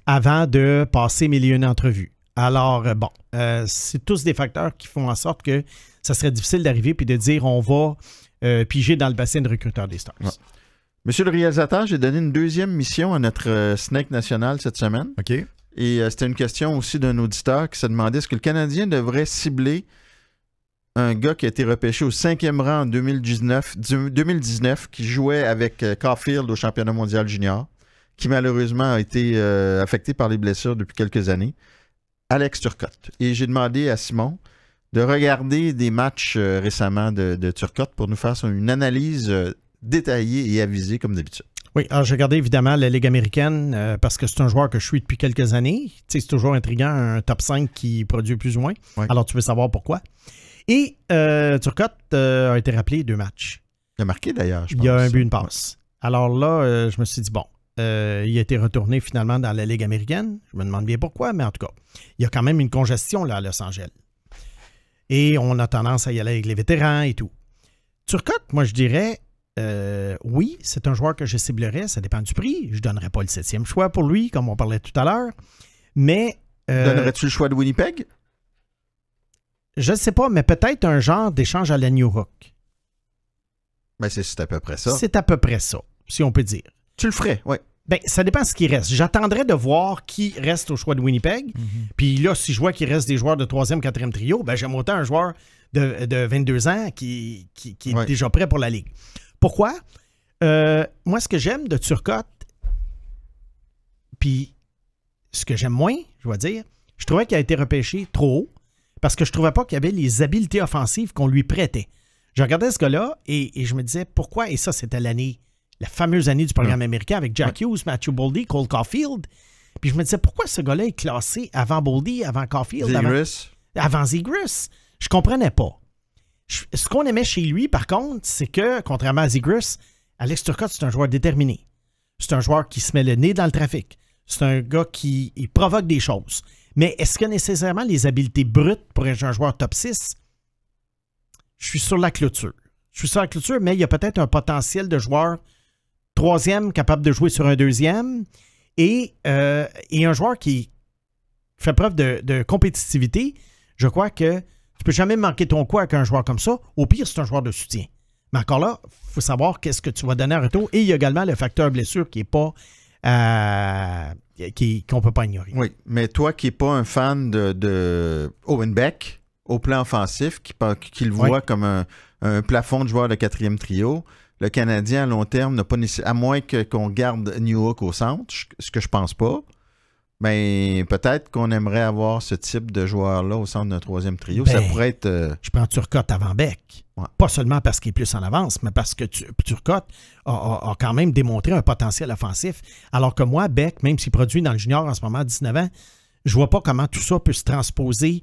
avant de passer mille et une entrevues. Alors, c'est tous des facteurs qui font en sorte que ça serait difficile d'arriver puis de dire on va piger dans le bassin de recruteurs des Stars. Ouais. Monsieur le réalisateur, j'ai donné une deuxième mission à notre Snake national cette semaine. OK. Et c'était une question aussi d'un auditeur qui se demandait est-ce que le Canadien devrait cibler un gars qui a été repêché au 5e rang en 2019 qui jouait avec Caulfield au championnat mondial junior, qui malheureusement a été affecté par les blessures depuis quelques années, Alex Turcotte. Et j'ai demandé à Simon de regarder des matchs récemment de Turcotte pour nous faire une analyse détaillée et avisée comme d'habitude. Oui, alors j'ai regardé évidemment la Ligue américaine parce que c'est un joueur que je suis depuis quelques années. Tu sais, c'est toujours intriguant, un top 5 qui produit plus ou moins. Oui. Alors tu veux savoir pourquoi. Et Turcotte a été rappelé 2 matchs. Il a marqué d'ailleurs, je pense. Il y a un but, une passe. Alors là, je me suis dit, bon, il a été retourné finalement dans la Ligue américaine. Je me demande bien pourquoi, mais en tout cas, il y a quand même une congestion là à Los Angeles. Et on a tendance à y aller avec les vétérans et tout. Turcotte, moi je dirais, oui, c'est un joueur que je ciblerais, ça dépend du prix. Je ne donnerais pas le 7e choix pour lui, comme on parlait tout à l'heure. Mais... donnerais-tu le choix de Winnipeg? Je ne sais pas, mais peut-être un genre d'échange à la New York. Ben, c'est à peu près ça. C'est à peu près ça, si on peut dire. Tu le ferais, oui. Ben, ça dépend de ce qui reste. J'attendrai de voir qui reste au choix de Winnipeg. Puis là, si je vois qu'il reste des joueurs de 3e, 4e trio, ben, j'aime autant un joueur de 22 ans qui est déjà prêt pour la Ligue. Pourquoi? Moi, ce que j'aime de Turcotte, puis ce que j'aime moins, je dois dire, je trouvais qu'il a été repêché trop haut parce que je trouvais pas qu'il y avait les habiletés offensives qu'on lui prêtait. Je regardais ce gars-là et je me disais pourquoi, et ça, c'était la fameuse année du programme américain avec Jack Hughes, Matthew Boldy, Cole Caulfield. Puis je me disais pourquoi ce gars-là est classé avant Boldy, avant Caulfield, avant Zegras. Je comprenais pas. Ce qu'on aimait chez lui, par contre, c'est que, contrairement à Zegras, Alex Turcotte, c'est un joueur déterminé. C'est un joueur qui se met le nez dans le trafic. C'est un gars qui provoque des choses. Mais est-ce que nécessairement les habiletés brutes pour être un joueur top 6? Je suis sur la clôture. Mais il y a peut-être un potentiel de joueur 3e capable de jouer sur un 2e et un joueur qui fait preuve de compétitivité. Je crois que tu peux jamais manquer ton coup avec un joueur comme ça. Au pire, c'est un joueur de soutien. Mais encore là, il faut savoir qu'est-ce que tu vas donner en retour. Et il y a également le facteur blessure qui est pas qu'on ne peut pas ignorer. Oui, mais toi qui n'es pas un fan de Owen Beck, au plan offensif, qui le voit comme un plafond de joueur de 4e trio, le Canadien à long terme n'a pas nécessairement, à moins qu'on garde Newhook au centre, ce que je pense pas, mais peut-être qu'on aimerait avoir ce type de joueur-là au centre d'un 3e trio. Ça pourrait être... Je prends Turcotte avant Beck. Ouais. Pas seulement parce qu'il est plus en avance, mais parce que Turcotte a quand même démontré un potentiel offensif. Alors que moi, Beck, même s'il produit dans le junior en ce moment à 19 ans, je vois pas comment tout ça peut se transposer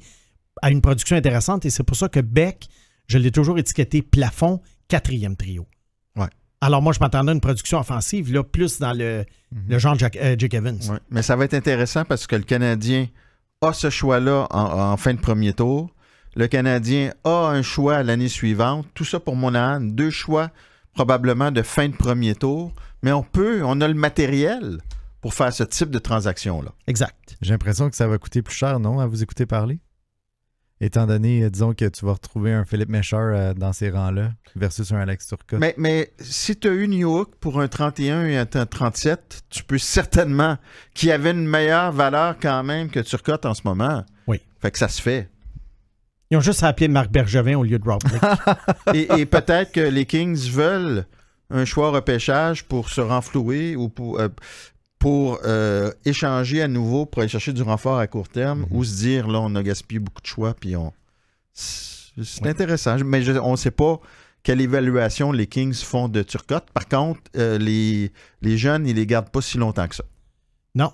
à une production intéressante. Et c'est pour ça que Beck, je l'ai toujours étiqueté plafond 4e trio. Ouais. Alors moi, je m'attendais à une production offensive, là, plus dans le genre Jake Evans. Ouais. Mais ça va être intéressant parce que le Canadien a ce choix-là en fin de premier tour. Le Canadien a un choix l'année suivante. Tout ça pour Monahan. 2 choix probablement de fin de premier tour. Mais on a le matériel pour faire ce type de transaction-là. Exact. J'ai l'impression que ça va coûter plus cher, non, à vous écouter parler? Étant donné, disons que tu vas retrouver un Philippe Méchard dans ces rangs-là versus un Alex Turcotte. Mais si tu as eu Newhook pour un 31 et un 37, tu peux certainement, qui avait une meilleure valeur quand même que Turcotte en ce moment. Oui. Fait que ça se fait. Ils ont juste appelé Marc Bergevin au lieu de Rob Blake. et peut-être que les Kings veulent un choix repêchage pour se renflouer ou pour échanger à nouveau pour aller chercher du renfort à court terme ou se dire, là, on a gaspillé beaucoup de choix, puis c'est intéressant. Mais on ne sait pas quelle évaluation les Kings font de Turcotte. Par contre, les jeunes, ils les gardent pas si longtemps que ça. Non.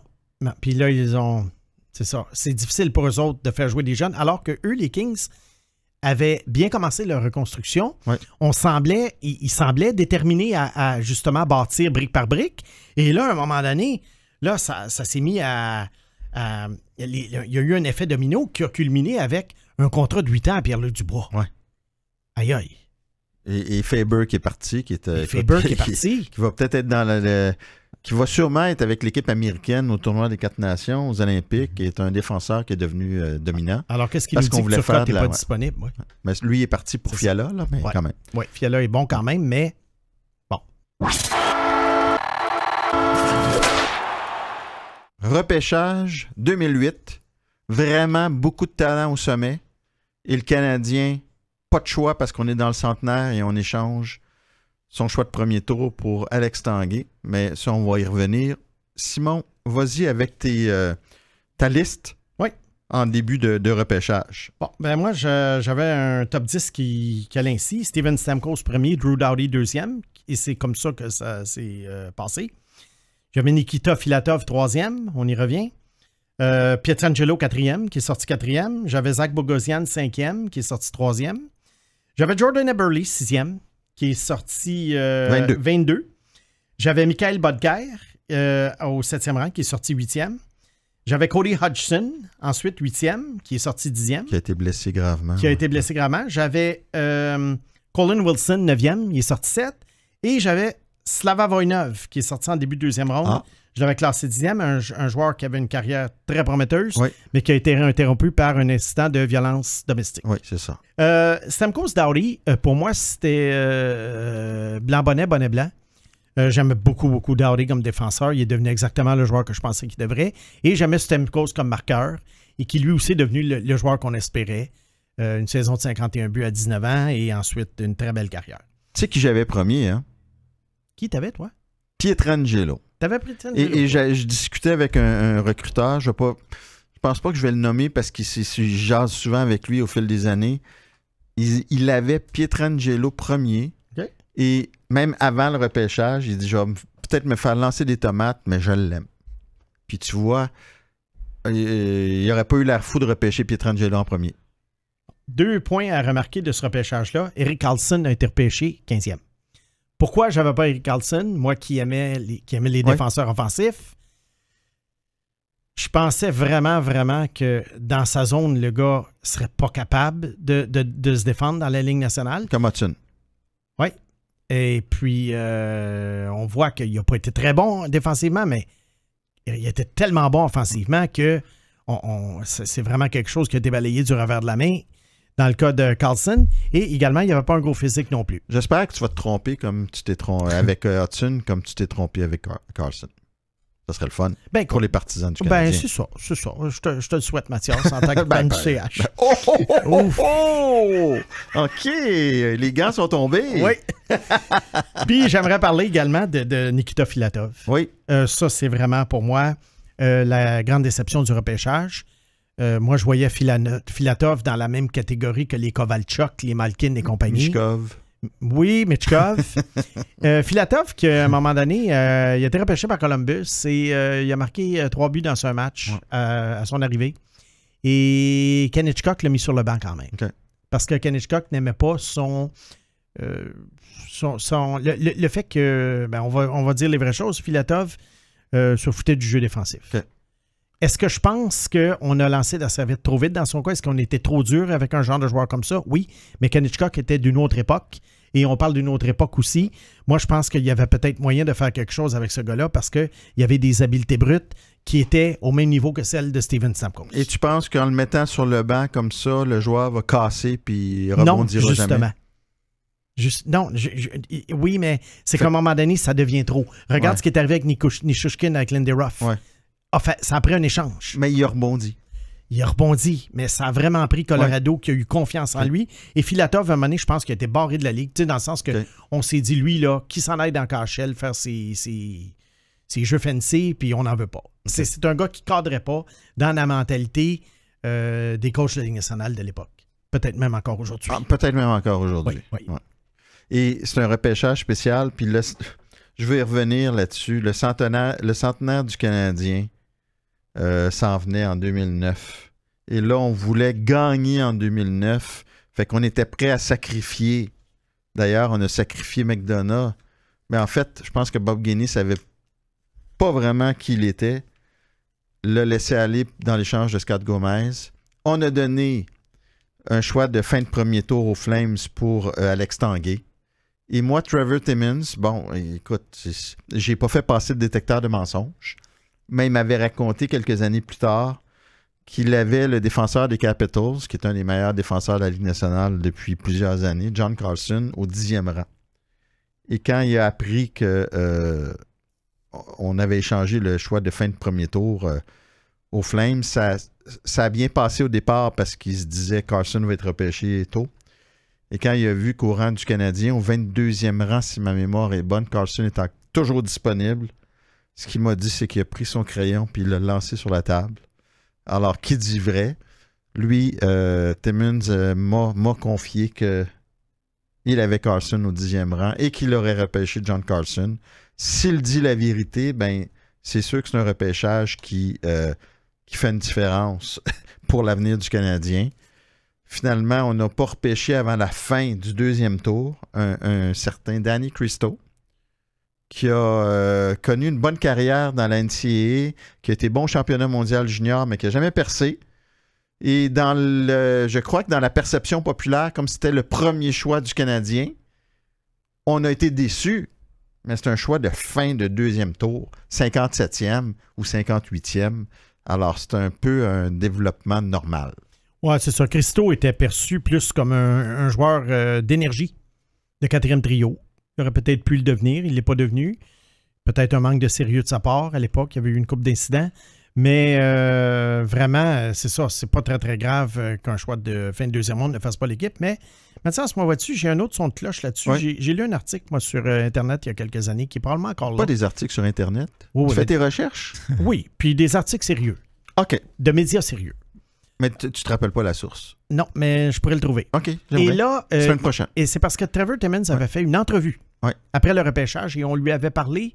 Puis là, ils ont... C'est ça. C'est difficile pour eux autres de faire jouer des jeunes, alors que eux, les Kings, avaient bien commencé leur reconstruction. Ouais. Ils semblaient déterminés à justement bâtir brique par brique. Et là, à un moment donné, là, ça s'est mis à... Il y a eu un effet domino qui a culminé avec un contrat de 8 ans à Pierre-Luc Dubois. Ouais. Aïe aïe. Et Faber qui est parti, qui va peut-être être dans qui va sûrement être avec l'équipe américaine au tournoi des 4 Nations, aux Olympiques, qui est un défenseur qui est devenu dominant. Alors, qu'est-ce qu'il nous dit que Turcotte n'est pas disponible? Ouais. Mais lui, il est parti pour Fiala, là, mais quand même. Oui, Fiala est bon quand même, mais bon. Repêchage 2008. Vraiment beaucoup de talent au sommet. Et le Canadien, pas de choix parce qu'on est dans le centenaire et on échange son choix de premier tour pour Alex Tanguay. Mais ça, on va y revenir. Simon, vas-y avec ta liste en début de repêchage. Bon, ben moi, j'avais un top 10 qui allait ainsi. Steven Stamkos premier, Drew Doughty deuxième. Et c'est comme ça que ça s'est passé. J'avais Nikita Filatov troisième, on y revient. Pietrangelo quatrième, qui est sorti quatrième. J'avais Zach Bogosian cinquième, qui est sorti troisième. J'avais Jordan Eberle sixième, qui est sorti 22. J'avais Mikhail Bodker au 7e rang, qui est sorti 8e. J'avais Cody Hodgson, ensuite 8e, qui est sorti 10e. Qui a été blessé gravement. J'avais Colin Wilson, 9e, il est sorti 7. Et j'avais Slava Voinov, qui est sorti en début de deuxième ronde. Je l'avais classé 10e, un joueur qui avait une carrière très prometteuse, mais qui a été interrompu par un incident de violence domestique. Oui, c'est ça. Stamkos Doughty, pour moi, c'était blanc-bonnet, bonnet-blanc. J'aime beaucoup, beaucoup Doughty comme défenseur. Il est devenu exactement le joueur que je pensais qu'il devrait. Et j'aimais Stamkos comme marqueur et qui lui aussi est devenu le joueur qu'on espérait. Une saison de 51 buts à 19 ans et ensuite une très belle carrière. Tu sais qui j'avais premier, hein? Qui t'avais, toi? Pietrangelo. T'avais Pietrangelo? Et je discutais avec un recruteur. Je pense pas que je vais le nommer parce que je jase souvent avec lui au fil des années. Il avait Pietrangelo premier. Okay. Et même avant le repêchage, il dit, je vais peut-être me faire lancer des tomates, mais je l'aime. Puis tu vois, il n'aurait pas eu l'air fou de repêcher Pietrangelo en premier. 2 points à remarquer de ce repêchage-là. Erik Karlsson a été repêché 15e. Pourquoi j'avais pas Erik Karlsson? Moi qui aimais les défenseurs offensifs, je pensais vraiment, vraiment que dans sa zone, le gars serait pas capable de se défendre dans la Ligue nationale. Comme Hudson. Oui. Et puis, on voit qu'il n'a pas été très bon défensivement, mais il était tellement bon offensivement que c'est vraiment quelque chose qui a été balayé du revers de la main. Dans le cas de Karlsson. Et également, il n'y avait pas un gros physique non plus. J'espère que tu vas te tromper comme tu t'es trompé avec Hudson, comme tu t'es trompé avec Karlsson. Ça serait le fun pour les partisans du Canadien. Ben, c'est ça. Je te le souhaite, Mathias, en tant que fan du CH. OK. Les gants sont tombés. Oui. Puis, j'aimerais parler également de Nikita Filatov. Oui. Ça, c'est vraiment, pour moi, la grande déception du repêchage. Moi, je voyais Filatov dans la même catégorie que les Kovalchuk, les Malkin et compagnie. Michkov. Oui, Michkov. Filatov, qui, à un moment donné, il a été repêché par Columbus et il a marqué 3 buts dans un match à son arrivée. Et Ken Hitchcock l'a mis sur le banc quand même. Okay. Parce que Ken Hitchcock n'aimait pas le fait que, on va dire les vraies choses, Filatov se foutait du jeu défensif. Okay. Est-ce que je pense qu'on a lancé la serviette trop vite dans son cas? Est-ce qu'on était trop dur avec un genre de joueur comme ça? Oui, mais Ken Hitchcock était d'une autre époque Et on parle d'une autre époque aussi. Moi, je pense qu'il y avait peut-être moyen de faire quelque chose avec ce gars-là parce qu'il y avait des habiletés brutes qui étaient au même niveau que celles de Steven Stamkos. Et tu penses qu'en le mettant sur le banc comme ça, le joueur va casser puis rebondira non, justement. jamais? Oui, mais c'est qu'à un moment donné, ça devient trop. Regarde Ouais. ce qui est arrivé avec Nichushkin, avec Lindy Ruff. Ouais. Ça a pris un échange. Mais il a rebondi. Il a rebondi, mais ça a vraiment pris Colorado qui a eu confiance en lui. Et Filatov, à un moment donné, je pense qu'il a été barré de la Ligue, dans le sens que on s'est dit, lui, là, qui s'en aille dans KHL faire ses jeux fancy, puis on n'en veut pas. C'est un gars qui ne cadrait pas dans la mentalité des coachs de la Ligue nationale de l'époque. Peut-être même encore aujourd'hui. Peut-être même encore aujourd'hui. Oui. Ouais. Et c'est un repêchage spécial, puis là, je vais y revenir là-dessus. Le centenaire du Canadien s'en venait en 2009. Et là, on voulait gagner en 2009. Fait qu'on était prêt à sacrifier. D'ailleurs, on a sacrifié McDonough. Mais en fait, je pense que Bob Gainey ne savait pas vraiment qui il était. L'a laissé aller dans l'échange de Scott Gomez. On a donné un choix de fin de premier tour aux Flames pour Alex Tanguay. Et moi, Trevor Timmins, bon, écoute, j'ai pas fait passer de détecteur de mensonges, mais il m'avait raconté quelques années plus tard qu'il avait le défenseur des Capitals, qui est un des meilleurs défenseurs de la Ligue nationale depuis plusieurs années, John Carlson, au 10e rang. Et quand il a appris qu'on avait échangé le choix de fin de premier tour aux Flames, ça a bien passé au départ parce qu'il se disait que Carlson va être repêché tôt. Et quand il a vu qu'au rang du Canadien, au 22e rang, si ma mémoire est bonne, Carlson est toujours disponible. Ce qu'il m'a dit, c'est qu'il a pris son crayon puis il l'a lancé sur la table. Alors, qui dit vrai? Lui, Timmins m'a confié qu'il avait Carlson au 10e rang et qu'il aurait repêché John Carlson. S'il dit la vérité, ben c'est sûr que c'est un repêchage qui fait une différence pour l'avenir du Canadien. Finalement, on n'a pas repêché avant la fin du 2e tour un certain Danny Cristo, qui a connu une bonne carrière dans la NCAA, qui a été bon championnat mondial junior, mais qui n'a jamais percé. Et je crois que dans la perception populaire, comme c'était le premier choix du Canadien, on a été déçus, mais c'est un choix de fin de 2e tour, 57e ou 58e. Alors, c'est un peu un développement normal. Oui, c'est ça. Cristo était perçu plus comme un joueur d'énergie, de 4e trio. Il aurait peut-être pu le devenir, il ne l'est pas devenu. Peut-être un manque de sérieux de sa part à l'époque, il y avait eu une couple d'incidents. Mais vraiment, c'est ça, c'est pas très très grave qu'un choix de fin de 2e ronde ne fasse pas l'équipe. Mais Mathias, moi vois-tu, j'ai un autre son de cloche là-dessus. Ouais. J'ai lu un article, moi, sur Internet il y a quelques années, qui est probablement encore là. Pas des articles sur Internet? Oui, tu fais tes recherches? Oui, puis des articles sérieux. OK. De médias sérieux. Mais tu te rappelles pas la source? Non, mais je pourrais le trouver. OK, Et j'aimerais. là, Semaine prochaine. et c'est parce que Trevor Timmins avait fait une entrevue après le repêchage et on lui avait parlé,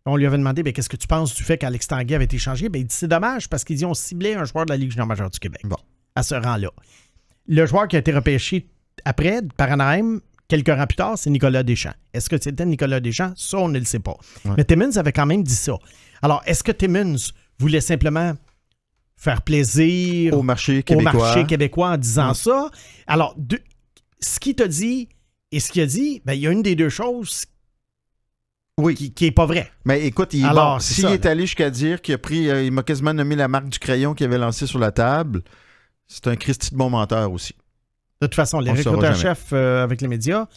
on lui avait demandé qu'est-ce que tu penses du fait qu'Alex Tanguay avait été changé. Il dit c'est dommage parce qu'ils ont ciblé un joueur de la Ligue junior majeure du Québec à ce rang-là. Le joueur qui a été repêché après par Anaheim, quelques rangs plus tard, c'est Nicolas Deschamps. Est-ce que c'était Nicolas Deschamps? Ça, on ne le sait pas. Ouais. Mais Timmins avait quand même dit ça. Alors, est-ce que Timmins voulait simplement faire plaisir au marché québécois en disant ça? Alors, ce qu'il t'a dit et ce qu'il a dit, il y a une des deux choses qui n'est pas vraie. Mais écoute, s'il est allé jusqu'à dire qu'il a pris, il m'a quasiment nommé la marque du crayon qu'il avait lancé sur la table, c'est un Christy de bon menteur aussi. De toute façon, les recruteurs-chefs avec les médias,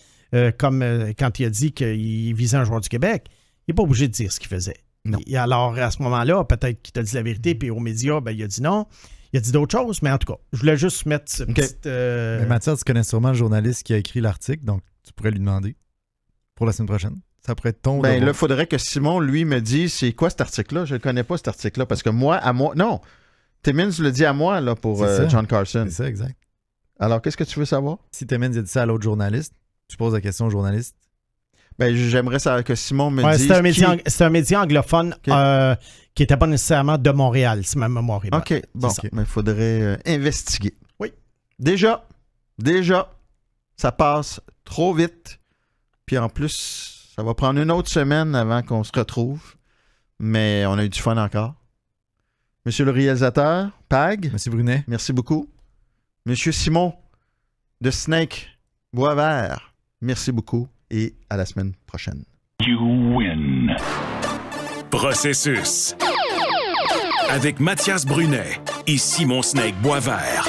comme quand il a dit qu'il visait un joueur du Québec, il n'est pas obligé de dire ce qu'il faisait. Non. Et alors, à ce moment-là, peut-être qu'il t'a dit la vérité, puis aux médias, il a dit non. Il a dit d'autres choses, mais en tout cas, je voulais juste mettre ce petit... Mais Mathias, tu connais sûrement le journaliste qui a écrit l'article, donc tu pourrais lui demander pour la semaine prochaine. Ça pourrait être ton... Là, il faudrait que Simon, lui, me dise c'est quoi cet article-là? Je ne connais pas cet article-là, parce que non, Timmins le dit à moi là, pour John Carlson. C'est ça, exact. Alors, qu'est-ce que tu veux savoir? Si Timmins a dit ça à l'autre journaliste, tu poses la question au journaliste. J'aimerais que Simon me dise... C'est un média anglophone qui n'était pas nécessairement de Montréal, si ma mémoire est bonne. OK, bon, mais il faudrait investiguer. Oui. Déjà, ça passe trop vite. Puis en plus, ça va prendre une autre semaine avant qu'on se retrouve. Mais on a eu du fun encore. Monsieur le réalisateur, Pag. Monsieur Brunet. Merci beaucoup. Monsieur Simon de Snake Boisvert. Merci beaucoup et à la semaine prochaine. You win. Processus. Avec Mathias Brunet et Simon Snake Boisvert.